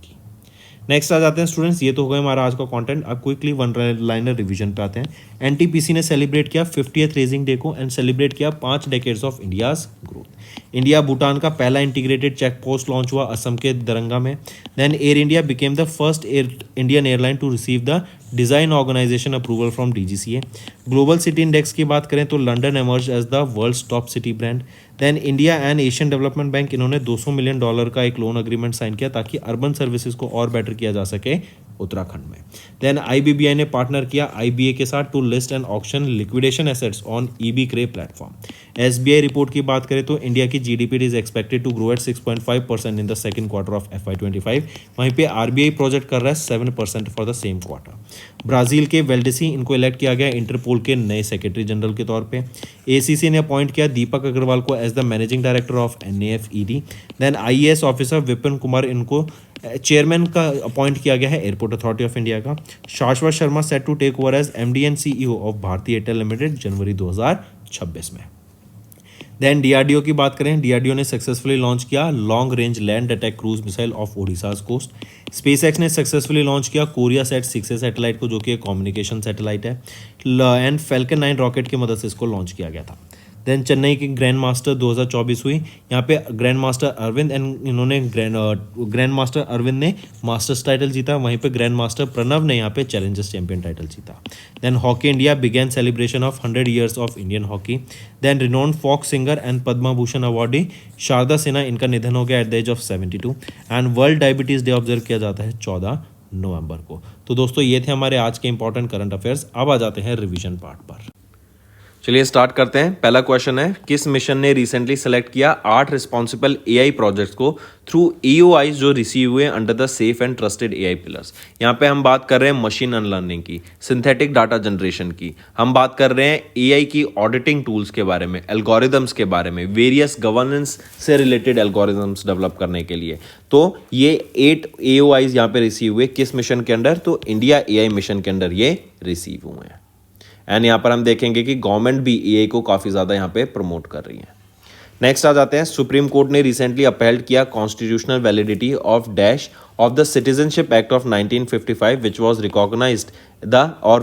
नेक्स्ट आ जाते हैं स्टूडेंट्स, ये तो हो गया हमारा आज का कंटेंट। अब क्विकली वन लाइनर रिवीजन पे आते हैं। एनटीपीसी ने सेलिब्रेट किया 50th रेजिंग डे को एंड सेलिब्रेट किया 5 decades of India's growth. India Bhutan का पहला इंटीग्रेटेड चेक पोस्ट लॉन्च हुआ असम के दरंगा में। Then Air India became the first Indian airline to receive the design organisation approval from DGCA. Global city index की बात करें तो London emerge as the world's top city brand. Then India and Asian development bank, इन्होंने $200 million का एक loan agreement sign किया ताकि urban services को और बेटर किया जा सके उत्तराखंड में। देन आईबीबीआई ने पार्टनर किया आईबीए के साथ to list and auction liquidation assets on EB Kray platform. SBI report की बात करें तो इंडिया की GDP is expected to grow at 6.5% in the second quarter of FY25। वहीं पे आरबीआई प्रोजेक्ट कर रहा है 7% for the same quarter. Brazil के वेल्डेसी, इनको इलेक्ट किया गया इंटरपोल के नए सेक्रेटरी जनरल के तौर पे। एसीसी ने अपॉइंट किया दीपक अग्रवाल को as the managing director of NAFED। Then IAS officer Vipin Kumar, इनको चेयरमैन का अपॉइंट किया गया है एयरपोर्ट अथॉरिटी ऑफ इंडिया का। Shashwat Sharma set to take over as MD and CEO of Bharti Airtel limited जनवरी 2026 में। देन डीआरडीओ की बात करें, डीआरडीओ ने सक्सेसफुली लॉन्च किया long range land attack cruise missile off Odisha's coast. SpaceX ने सक्सेसफुली लॉन्च किया कोरिया सेट 6A सैटेलाइट को, जो कि एक कम्युनिकेशन सैटेलाइट है। एंड फैल्कन 9 रॉकेट की मदद से इसको लॉन्च किया गया था। देन चेन्नई की ग्रैंड मास्टर 2024 हुई। यहाँ पे ग्रैंड मास्टर अरविंद एंड इन्होंने ग्रैंड मास्टर अरविंद ने मास्टर्स टाइटल जीता। वहीं पे ग्रैंड मास्टर प्रणव ने यहाँ पे चैलेंजर्स चैंपियन टाइटल जीता। Then hockey India began celebration of 100 years of Indian hockey. Then renowned folk singer and Padma Bhushan awardee Sharda Sinha, इनका निधन हो गया at the age of 72। And world diabetes day observe किया जाता है 14 नवंबर को। तो दोस्तों ये थे हमारे आज के इंपॉर्टेंट करंट अफेयर्स। अब आ जाते हैं रिवीजन पार्ट पर। चलिए स्टार्ट करते हैं। पहला क्वेश्चन है, किस मिशन ने रिसेंटली सेलेक्ट किया 8 रिस्पॉन्सिबल AI प्रोजेक्ट्स को थ्रू EOIs जो रिसीव हुए under the safe and trusted AI pillars. यहाँ पे हम बात कर रहे हैं मशीन लर्निंग की, सिंथेटिक डाटा जनरेशन की, हम बात कर रहे हैं AI की ऑडिटिंग टूल्स के बारे में, एल्गोरिदम्स के बारे में, वेरियस गवर्नेंस से रिलेटेड एल्गोरिदम्स डेवलप करने के लिए। तो ये 8 AOIs यहाँ पे रिसीव हुए किस मिशन के अंडर? तो इंडिया AI मिशन के अंडर ये रिसीव हुए हैं। एंड यहाँ पर हम देखेंगे कि गवर्नमेंट भी AI को काफ़ी ज़्यादा यहाँ पे प्रमोट कर रही है। नेक्स्ट आ जाते हैं, सुप्रीम कोर्ट ने रिसेंटली अपहेल्ड किया constitutional validity of dash of the citizenship act of 1955 which was recognised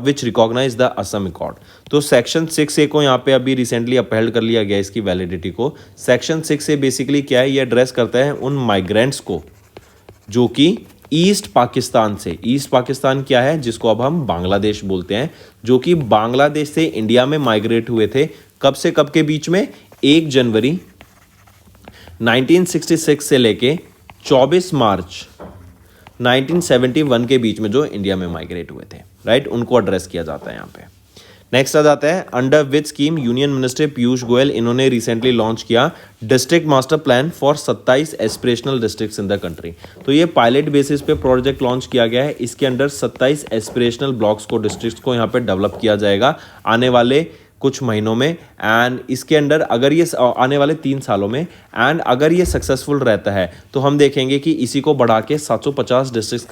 which recognise the Assam accord. तो सेक्शन 6A को यहाँ पे अभी रिसेंटली अपहेल्ड कर लिया गया इसकी वैलिडिटी को। सेक्शन 6A बेसिकली क्या है? ये एड्रेस करता है उन माइग्रेंट्स को जो कि ईस्ट पाकिस्तान से, ईस्ट पाकिस्तान क्या है जिसको अब हम बांग्लादेश बोलते हैं, जो कि बांग्लादेश से इंडिया में माइग्रेट हुए थे। कब से कब के बीच में? 1 जनवरी 1966 से लेके 24 मार्च 1971 के बीच में जो इंडिया में माइग्रेट हुए थे, राइट, उनको एड्रेस किया जाता है यहाँ पे। नेक्स्ट आ जाता है, under which scheme union minister Piyush Goyal, इन्होंने रिसेंटली लॉन्च किया district master plan for 27 aspirational districts in the country. तो ये पायलट बेसिस पे प्रोजेक्ट लॉन्च किया गया है। इसके अंडर 27 एस्पिरेशनल ब्लॉक्स को, डिस्ट्रिक्ट्स को यहाँ पे डेवलप किया जाएगा आने वाले कुछ महीनों में। एंड इसके अंडर अगर ये आने वाले 3 सालों में, एंड अगर ये सक्सेसफुल रहता है तो हम देखेंगे कि इसी को बढ़ा के 750 डिस्ट्रिक्ट्स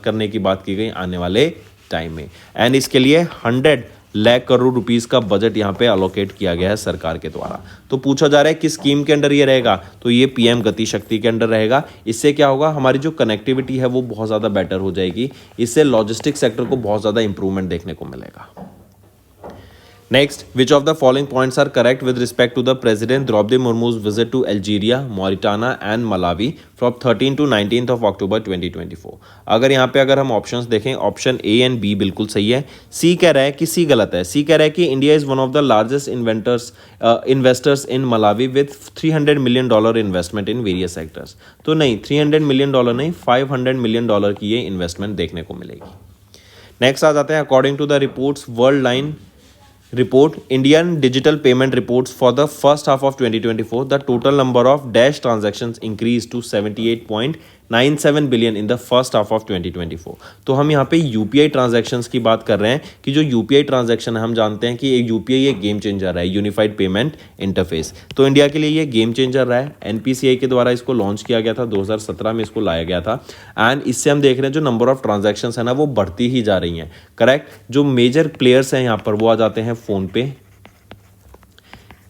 करने की बात की गई आने वाले टाइम में। एंड इसके लिए 100 लाख करोड़ रुपीस का बजट यहाँ पे अलोकेट किया गया है सरकार के द्वारा। तो पूछा जा रहा है कि स्कीम के अंडर ये रहेगा, तो ये पीएम गति शक्ति के अंडर रहेगा। इससे क्या होगा, हमारी जो कनेक्टिविटी है वो बहुत ज़्यादा बेटर हो जाएगी। इससे लॉजिस्टिक सेक्टर को बहुत ज़्यादा इंप्रूवमेंट देखने को मिलेगा। Next, which of the following points are correct with respect to the President Draupadi Murmu's visit to Algeria, Mauritania and Malawi from 13 to 19th of October 2024? अगर हम ऑप्शंस देखें, ऑप्शन ए एंड बी बिल्कुल सही है। सी कह रहा है कि सी गलत है। सी कह रहा है कि India is one of the largest investors in Malawi with $300 million investment in various sectors. तो नहीं, $300 मिलियन नहीं, $500 मिलियन की ये इन्वेस्टमेंट देखने को मिलेगी। नेक्स्ट आ जाते हैं, according to the reports world line report, Indian digital payment reports for the first half of 2024, the total number of dash transactions increased to 78.97 billion in the first half of 2024। तो हम यहाँ पे UPI transactions की बात कर रहे हैं कि जो यूपीआई ट्रांजैक्शन है, हम जानते हैं कि एक यूपीआई एक गेम चेंजर है, यूनिफाइड पेमेंट इंटरफेस। तो इंडिया के लिए ये गेम चेंजर रहा है। एनपीसीआई के द्वारा इसको लॉन्च किया गया था, 2017 में इसको लाया गया था। एंड इससे हम देख रहे हैं जो नंबर ऑफ ट्रांजैक्शंस है ना, वो बढ़ती ही जा रही हैं। करेक्ट। जो मेजर प्लेयर्स हैं यहाँ पर वो आ जाते हैं फोन पे,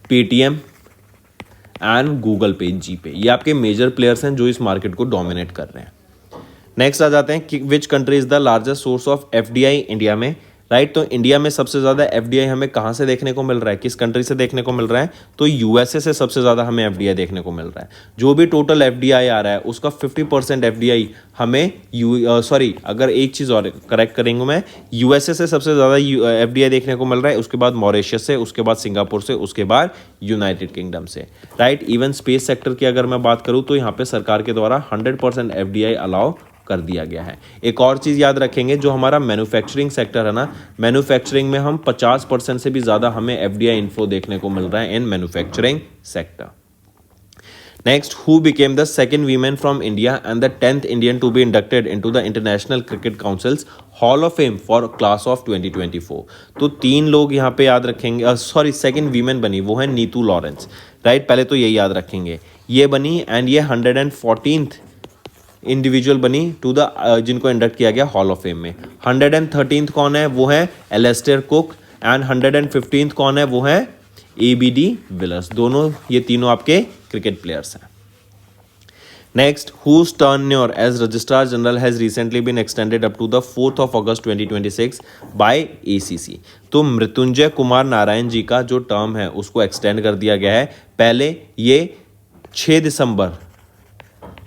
पेटीएम एंड गूगल पे, जीपे। ये आपके मेजर प्लेयर्स हैं जो इस मार्केट को डोमिनेट कर रहे हैं। नेक्स्ट आ जाते हैं कि which country is the largest source of FDI India में। राइट। तो इंडिया में सबसे ज़्यादा एफडीआई हमें कहाँ से देखने को मिल रहा है, किस कंट्री से देखने को मिल रहा है? तो यूएसए से सबसे ज़्यादा हमें एफडीआई देखने को मिल रहा है। जो भी टोटल एफडीआई आ रहा है उसका 50% एफडीआई हमें अगर एक चीज़ और करेक्ट करेंगे, मैं यूएसए से सबसे ज़्यादा एफडीआई देखने को मिल रहा है, उसके बाद मॉरिशस से, उसके बाद सिंगापुर से, उसके बाद यूनाइटेड किंगडम से। राइट। इवन स्पेस सेक्टर की अगर मैं बात करूँ तो यहाँ पे सरकार के द्वारा 100% एफडीआई अलाउ कर दिया गया है। एक और चीज़ याद रखेंगे, जो हमारा मैन्युफैक्चरिंग सेक्टर है ना, मैन्युफैक्चरिंग में हम 50% से भी ज़्यादा हमें एफडीआई इन्फ्लो देखने को मिल रहा है in manufacturing sector. Next, who became the second women from India and the 10th Indian to be inducted into the International Cricket Council's hall of fame for class of 2024। तो 3 लोग यहाँ पे याद रखेंगे, सेकंड वीमेन बनी, वो है Neetu Lawrence. Right. पहले तो यही याद रखेंगे, ये बनी एंड ये 114th इंडिविजुअल बनी टू द जिनको इंडक्ट किया गया हॉल ऑफ फेम में। 113th कौन है? वो है एलेस्टर कुक। एंड 115th कौन है? वो है एबीडी विलियर्स। दोनों ये तीनों आपके क्रिकेट प्लेयर्स हैं। Next, whose tenure as Registrar General has recently been extended up to the 4th of August 2026 by ACC। तो मृत्युंजय कुमार नारायण जी का जो टर्म है उसको एक्सटेंड कर दिया गया है। पहले ये 6 दिसंबर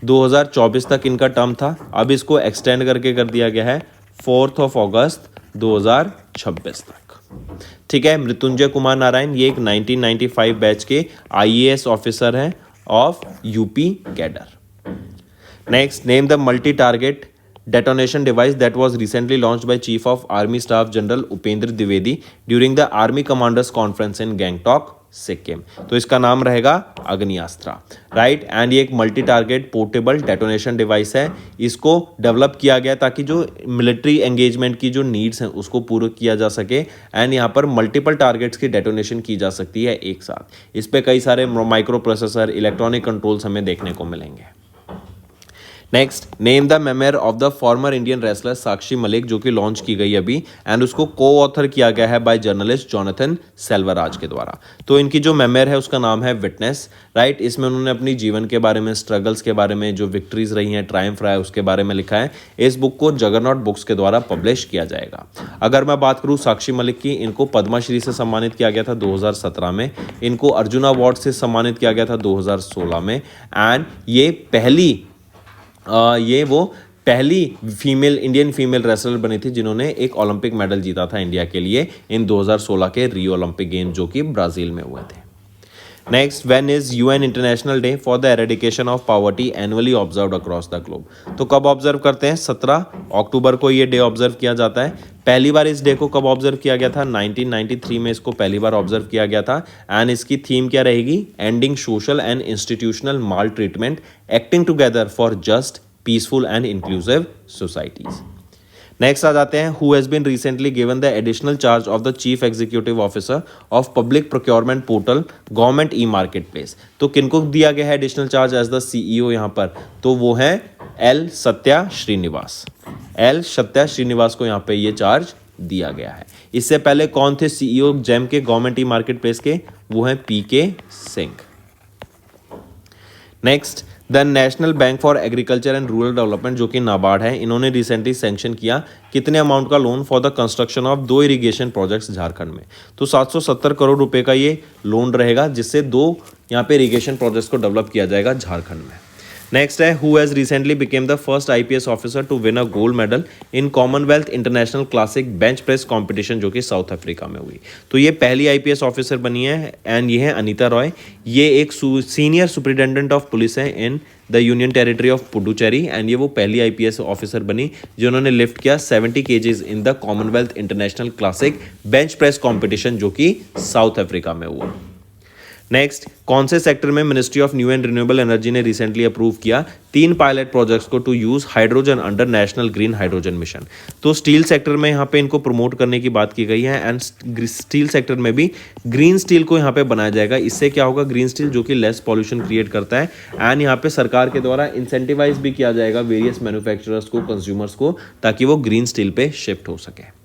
2024 तक इनका टर्म था, अब इसको एक्सटेंड करके कर दिया गया है 4th of August 2026 तक। ठीक है। मृत्युंजय कुमार नारायण ये एक 1995 बैच के आईएएस ऑफिसर हैं of UP cadre. Next, name the multi target detonation device that was recently launched by Chief of Army Staff General Upendra Dwivedi during the Army Commanders Conference in Gangtok, Sikkim. तो इसका नाम रहेगा अग्नियास्त्रा। Right. And ये एक multi target portable detonation device है। इसको develop किया गया ताकि जो मिलिट्री एंगेजमेंट की जो नीड्स हैं उसको पूरा किया जा सके। एंड यहाँ पर मल्टीपल टारगेट्स की डेटोनेशन की जा सकती है एक साथ। इस पर कई सारे माइक्रो प्रोसेसर, इलेक्ट्रॉनिक कंट्रोल्स हमें देखने को मिलेंगे। Next, name the memoir of the former Indian wrestler Sakshi Malik, जो कि लॉन्च की गई अभी। एंड उसको को ऑथर किया गया है बाय जर्नलिस्ट जोनाथन सेल्वराज के द्वारा। तो इनकी जो मेमोर है उसका नाम है विटनेस। राइट। इसमें उन्होंने अपनी जीवन के बारे में, स्ट्रगल्स के बारे में, जो विक्ट्रीज रही हैं, ट्रायम्फ रहा है, उसके बारे में लिखा है। इस बुक को जगरनॉट बुक्स के द्वारा पब्लिश किया जाएगा। अगर मैं बात करूँ साक्षी मलिक की, इनको पद्मश्री से सम्मानित किया गया था 2017 में। इनको अर्जुन अवार्ड से सम्मानित किया गया था 2016 में। एंड ये वो पहली इंडियन फीमेल रेसलर बनी थी जिन्होंने एक ओलंपिक मेडल जीता था इंडिया के लिए इन 2016 के रियो ओलंपिक गेम, जो कि ब्राज़ील में हुए थे। Next, when is UN international day for the eradication of poverty annually observed across the globe. तो कब ऑब्जर्व करते हैं? 17 अक्टूबर को ये डे ऑब्जर्व किया जाता है। पहली बार इस डे को कब ऑब्जर्व किया गया था? 1993 में इसको पहली बार ऑब्जर्व किया गया था। एंड इसकी थीम क्या रहेगी? Ending social and institutional maltreatment, acting together for just peaceful and inclusive societies. Next आ जाते हैं, who has been recently given the additional charge of the chief executive officer of public procurement portal government e marketplace. तो किनको दिया गया है additional charge as the CEO यहाँ पर? तो वो है एल सत्या श्रीनिवास। एल सत्या श्रीनिवास को यहाँ पे ये चार्ज दिया गया है। इससे पहले कौन थे सीईओ जेम के, गवर्नमेंट ई मार्केट प्लेस के? वो हैं PK Singh. Next, the national bank for agriculture and rural development, जो कि नाबार्ड है, इन्होंने रिसेंटली सैंक्शन किया कितने अमाउंट का loan for the construction of 2 irrigation projects Jharkhand में? तो 770 करोड़ रुपए का ये लोन रहेगा, जिससे 2 यहाँ पे इरिगेशन प्रोजेक्ट्स को डेवलप किया जाएगा झारखंड में। नेक्स्ट है, who has recently became the first IPS officer to win a gold medal in Commonwealth international classic bench press competition, जो कि साउथ अफ्रीका में हुई। तो ये पहली आईपीएस ऑफिसर बनी है एंड ये है अनीता रॉय। ये एक सीनियर सुपरिटेंडेंट ऑफ पुलिस है in the union territory of Puducherry and ये वो पहली आईपीएस ऑफिसर बनी जिन्होंने लिफ्ट किया 70 kgs in the Commonwealth international classic bench press competition, जो कि साउथ अफ्रीका में हुआ। नेक्स्ट, कौन से सेक्टर में ministry of new and renewable energy ने रिसेंटली अप्रूव किया 3 पायलट प्रोजेक्ट्स को to use hydrogen under national green hydrogen mission? तो स्टील सेक्टर में यहाँ पे इनको प्रमोट करने की बात की गई है एंड स्टील सेक्टर में भी ग्रीन स्टील को यहाँ पे बनाया जाएगा। इससे क्या होगा, ग्रीन स्टील जो कि लेस पॉल्यूशन क्रिएट करता है एंड यहाँ पे सरकार के द्वारा इंसेंटिवाइज भी किया जाएगा वेरियस मैन्युफैक्चरर्स को, कंज्यूमर्स को, ताकि वो ग्रीन स्टील पे शिफ्ट हो सके।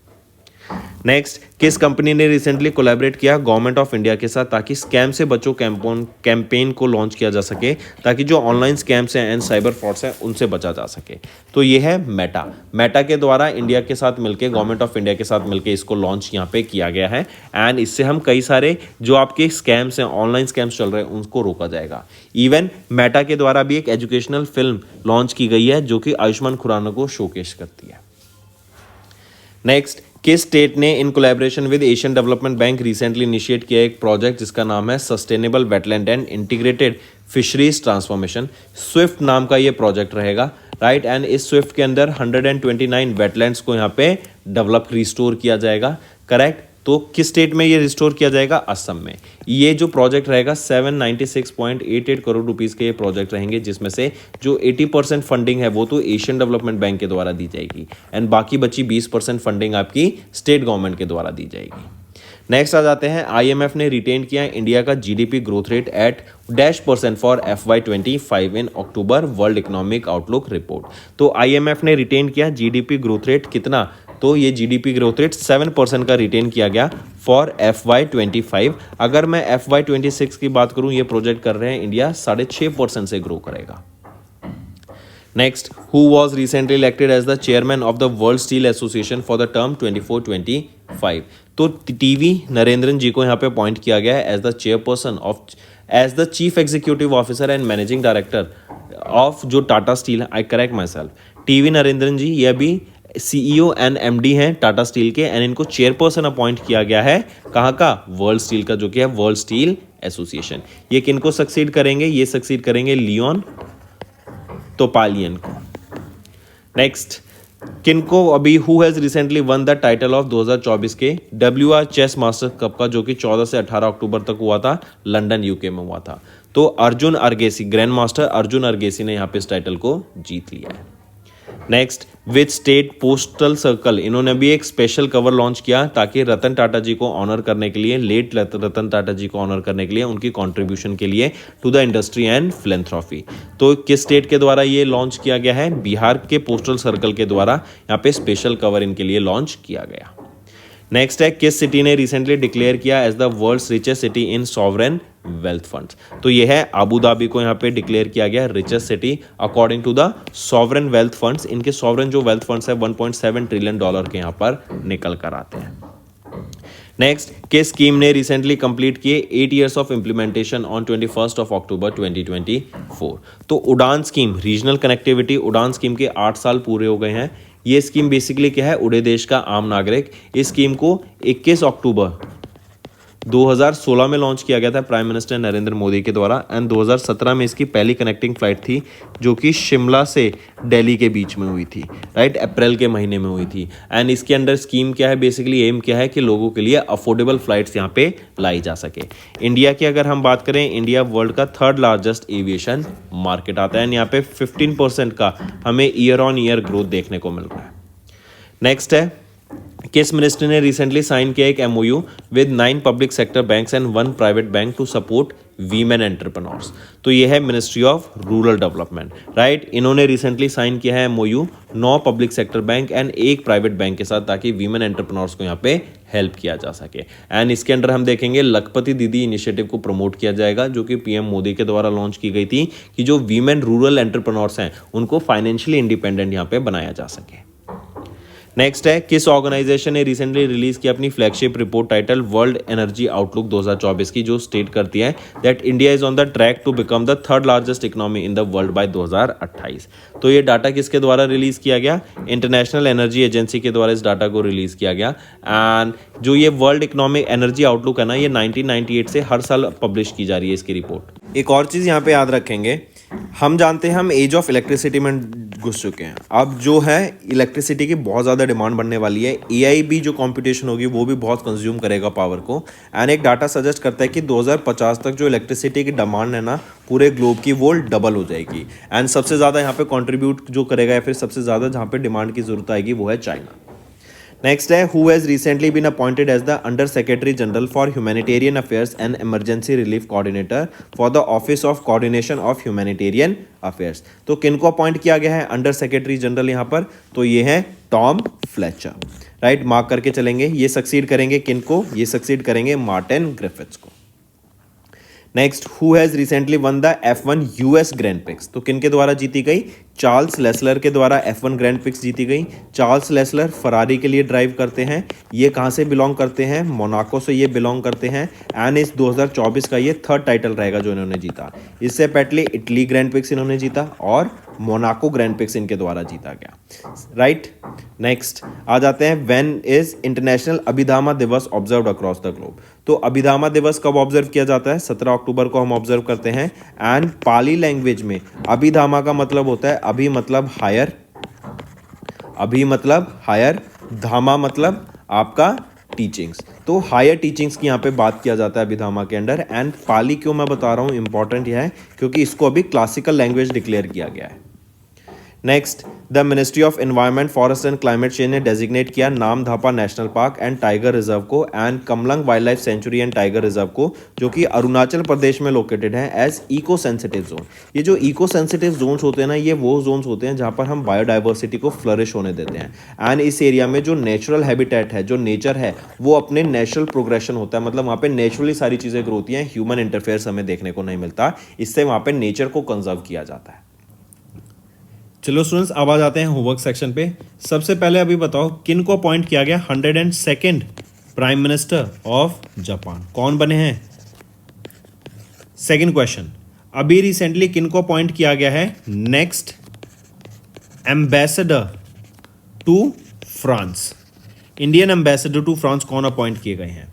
नेक्स्ट, किस कंपनी ने रिसेंटली कोलैबोरेट किया गवर्नमेंट ऑफ इंडिया के साथ ताकि स्कैम से बचो कैंपेन को लॉन्च किया जा सके, ताकि जो ऑनलाइन स्कैम्स हैं एंड साइबर फ्रॉड्स हैं उनसे बचा जा सके? तो ये है मेटा। मेटा के द्वारा इंडिया के साथ मिलके, गवर्नमेंट ऑफ इंडिया के साथ मिलके इसको लॉन्च यहाँ पे किया गया है एंड इससे हम कई सारे जो आपके स्कैम्स हैं, ऑनलाइन स्कैम्स चल रहे हैं, उनको रोका जाएगा। इवन मेटा के द्वारा भी एक एजुकेशनल फिल्म लॉन्च की गई है जो कि आयुष्मान खुराना को शोकेस करती है। नेक्स्ट, किस स्टेट ने in collaboration with Asian development bank recently initiate किया एक प्रोजेक्ट जिसका नाम है sustainable wetland and integrated fisheries transformation? Swift नाम का ये प्रोजेक्ट रहेगा, राइट। एंड इस स्विफ्ट के अंदर 129 वेटलैंड्स को यहाँ पे डेवलप रिस्टोर किया जाएगा, करेक्ट। तो किस स्टेट में ये रिस्टोर किया जाएगा? असम में। ये जो प्रोजेक्ट रहेगा 796.88 करोड़ रुपीस के ये प्रोजेक्ट रहेंगे, जिसमें से जो 80% फंडिंग है वो तो एशियन डेवलपमेंट बैंक के द्वारा दी जाएगी एंड बाकी बची 20% फंडिंग आपकी स्टेट गवर्नमेंट के द्वारा दी जाएगी। नेक्स्ट आ जाते हैं, आईएमएफ ने रिटेन किया इंडिया का GDP growth rate at -% for FY25 in October world economic outlook report. तो आईएमएफ ने रिटेन किया जीडीपी ग्रोथ रेट कितना? तो ये जीडीपी ग्रोथ रेट 7% का रिटेन किया गया फॉर FY25। अगर मैं FY26 की बात करूं, ये प्रोजेक्ट कर रहे हैं इंडिया 6.5% से ग्रो करेगा। Next, who was recently elected as the chairman of the world steel association for the term 24-25? तो टीवी नरेंद्रन जी को यहाँ पे अपॉइंट किया गया है as the chairperson of, as the chief executive officer and managing director of जो Tata Steel है। I correct myself, TV Narendran ji ये अभी सीईओ एंड एमडी हैं टाटा स्टील के एंड इनको चेयरपर्सन अपॉइंट किया गया है कहाँ का? वर्ल्ड स्टील का, जो कि है वर्ल्ड स्टील एसोसिएशन। ये किनको सक्सीड करेंगे? ये सक्सीड करेंगे लियोन टोपालियन को। नेक्स्ट, किनको अभी who has recently one the title of 2024 के WR चेस मास्टर्स कप का, जो कि 14 से 18 अक्टूबर तक हुआ था, लंदन यूके में हुआ था। तो अर्जुन अर्गेसी, ग्रैंड मास्टर अर्जुन अर्गेसी ने यहाँ पे इस टाइटल को जीत लिया है। Next, with state postal circle, इन्होंने भी एक स्पेशल कवर लॉन्च किया ताकि रतन टाटा जी को ऑनर करने के लिए, लेट रतन टाटा जी को ऑनर करने के लिए, उनकी कंट्रीब्यूशन के लिए to the industry and philanthropy. तो किस स्टेट के द्वारा ये लॉन्च किया गया है? बिहार के पोस्टल सर्कल के द्वारा यहाँ पे स्पेशल कवर इनके लिए लॉन्च किया गया। नेक्स्ट है, किस सिटी ने रिसेंटली डिक्लेयर किया as the world's richest city in sovereign wealth funds? तो ये है अबू धाबी को यहाँ पे डिक्लेयर किया गया richest city according to the sovereign wealth funds. इनके सॉवरेन जो वेल्थ फंड्स है $1.7 ट्रिलियन के यहाँ पर निकल कर आते हैं। नेक्स्ट, किस स्कीम ने रिसेंटली कंप्लीट किए 8 years ऑफ इंप्लीमेंटेशन ऑन 21 अक्टूबर 2024? तो उड़ान स्कीम, रीजनल कनेक्टिविटी उड़ान स्कीम के 8 साल पूरे हो गए हैं। ये स्कीम बेसिकली क्या है? उड़े देश का आम नागरिक। इस स्कीम को 21 अक्टूबर 2016 में लॉन्च किया गया था प्राइम मिनिस्टर नरेंद्र मोदी के द्वारा एंड 2017 में इसकी पहली कनेक्टिंग फ्लाइट थी जो कि शिमला से दिल्ली के बीच में हुई थी, राइट, अप्रैल के महीने में हुई थी। एंड इसके अंदर स्कीम क्या है? बेसिकली एम क्या है कि लोगों के लिए अफोर्डेबल फ्लाइट्स यहाँ पे लाई जा सके। इंडिया की अगर हम बात करें, इंडिया वर्ल्ड का 3rd लार्जेस्ट एविएशन मार्केट आता है एंड यहाँ पे 15% का हमें ईयर ऑन ईयर ग्रोथ देखने को मिल रहा है। नेक्स्ट है, किस मिनिस्ट्री ने रिसेंटली साइन किया एक MOU with 9 public sector banks and 1 private bank to support women entrepreneurs? तो ये है ministry of rural development, right. इन्होंने रिसेंटली साइन किया है MOU 9 public sector bank and 1 private bank के साथ, ताकि वीमेन एंटरप्रेन्योर्स को यहाँ पे हेल्प किया जा सके। एंड इसके अंडर हम देखेंगे लखपति दीदी इनिशिएटिव को प्रमोट किया जाएगा, जो कि PM मोदी के द्वारा लॉन्च की गई थी, कि जो वीमेन रूरल एंटरप्रेन्योर्स हैं उनको फाइनेंशियली इंडिपेंडेंट यहाँ पे बनाया जा सके। नेक्स्ट है, किस ऑर्गेनाइजेशन ने रिसेंटली रिलीज किया अपनी flagship report title world energy outlook 2024 की, जो स्टेट करती है that India is on the track to become the 3rd largest economy in the world by 2028। तो ये डाटा किसके द्वारा रिलीज किया गया? इंटरनेशनल एनर्जी एजेंसी के द्वारा इस डाटा को रिलीज किया गया। एंड जो ये वर्ल्ड इकोनॉमिक एनर्जी आउटलुक है ना, ये 1998 से हर साल पब्लिश की जा रही है इसकी रिपोर्ट। एक और चीज़ यहाँ पे याद रखेंगे, हम जानते हैं हम एज ऑफ इलेक्ट्रिसिटी में घुस चुके हैं। अब जो है इलेक्ट्रिसिटी की बहुत ज़्यादा डिमांड बढ़ने वाली है। AI भी जो कंपटीशन होगी वो भी बहुत कंज्यूम करेगा पावर को। एंड एक डाटा सजेस्ट करता है कि 2050 तक जो इलेक्ट्रिसिटी की डिमांड है ना पूरे ग्लोब की, वो डबल हो जाएगी। एंड सबसे ज़्यादा यहाँ पे कंट्रीब्यूट जो करेगा या फिर सबसे ज़्यादा जहाँ पे डिमांड की ज़रूरत आएगी वो है चाइना। नेक्स्ट है, who has recently been appointed as the under secretary general for humanitarian affairs and emergency relief coordinator for the office of coordination of humanitarian affairs? तो किनको अपॉइंट किया गया है अंडर सेक्रेटरी जनरल यहाँ पर? तो ये है टॉम फ्लेचर, राइट। मार्क करके चलेंगे। ये सक्सीड करेंगे किनको? ये सक्सीड करेंगे मार्टिन ग्रिफिथ्स को। Next, who has recently one the F1 US grand prix? तो किन के द्वारा जीती गई? चार्ल्स लेसलर के द्वारा F1 ग्रैंड प्रिक्स जीती गई। चार्ल्स लेसलर फरारी के लिए ड्राइव करते हैं। ये कहाँ से बिलोंग करते हैं? मोनाको से ये बिलोंग करते हैं। एंड इस 2024 का ये 3rd टाइटल रहेगा जो इन्होंने जीता। इससे पहले इटली ग्रैंड प्रिक्स इन्होंने जीता और मोनाको ग्रैंड प्रिक्स इनके द्वारा जीता गया, राइट। नेक्स्ट आ जाते हैं, व्हेन इज इंटरनेशनल अभिधामा दिवस ऑब्जर्व्ड अक्रॉस द ग्लोब? तो अभिधामा दिवस कब ऑब्जर्व किया जाता है? 17 अक्टूबर को हम ऑब्जर्व करते हैं। एंड पाली लैंग्वेज में अभिधामा का मतलब होता है अभी मतलब हायर, अभी मतलब हायर, धामा मतलब आपका टीचिंग्स। तो हायर टीचिंग्स की यहाँ पे बात किया जाता है अभिधामा के अंडर। एंड पाली क्यों मैं बता रहा हूँ इंपॉर्टेंट यह है क्योंकि इसको अभी क्लासिकल लैंग्वेज डिक्लेयर किया गया है। Next, the ministry of environment forest and climate change ने डेजिग्नेट किया Namdapha national park and tiger reserve को and Kamlang wildlife sanctuary and tiger reserve को, जो कि अरुणाचल प्रदेश में लोकेटेड है, एज इको सेंसिटिव जोन। ये जो इको सेंसिटिव जोन्स होते हैं ना, ये वो जोन्स होते हैं जहाँ पर हम बायोडाइवर्सिटी को फ्लरिश होने देते हैं। एंड इस एरिया में जो नेचुरल हैबिटेट है, जो नेचर है, वो अपने नेचुरल प्रोग्रेशन होता है, मतलब वहाँ पे नेचुरली सारी चीज़ें ग्रो होती हैं, ह्यूमन इंटरफेयर्स हमें देखने को नहीं मिलता। इससे वहाँ पे नेचर को कंजर्व किया जाता है। चलो स्टूडेंट्स, अब आ जाते हैं होमवर्क सेक्शन पे। सबसे पहले अभी बताओ किन को अपॉइंट किया गया 102nd prime minister of Japan? कौन बने हैं? सेकंड क्वेश्चन, अभी रिसेंटली किन को अपॉइंट किया गया है next ambassador to France? Indian ambassador to France कौन अपॉइंट किए गए हैं?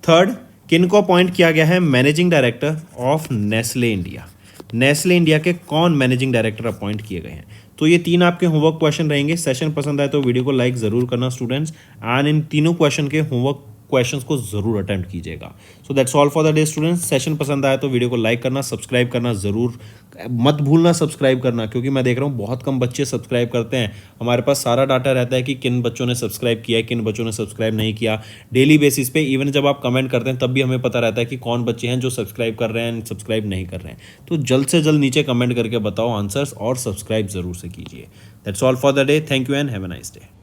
थर्ड, किन को अपॉइंट किया गया है managing director of Nestle India? Nestle India के कौन मैनेजिंग डायरेक्टर अपॉइंट किए गए हैं? तो ये 3 आपके होमवर्क क्वेश्चन रहेंगे। सेशन पसंद आए तो वीडियो को लाइक ज़रूर करना स्टूडेंट्स, एंड इन तीनों क्वेश्चन के होमवर्क क्वेश्चंस को ज़रूर अटेम्प्ट कीजिएगा। So that's all for the day students. Session पसंद आया तो वीडियो को लाइक करना, सब्सक्राइब करना ज़रूर मत भूलना, सब्सक्राइब करना, क्योंकि मैं देख रहा हूँ बहुत कम बच्चे सब्सक्राइब करते हैं। हमारे पास सारा डाटा रहता है कि किन बच्चों ने सब्सक्राइब किया है, किन बच्चों ने सब्सक्राइब नहीं किया। डेली बेसिस पे इवन जब आप कमेंट करते हैं तब भी हमें पता रहता है कि कौन बच्चे हैं जो सब्सक्राइब कर रहे हैं, सब्सक्राइब नहीं कर रहे हैं। तो जल्द से जल्द नीचे कमेंट करके बताओ आंसर्स, और सब्सक्राइब ज़रूर से कीजिए। That's all for the day. Thank you and have a nice day.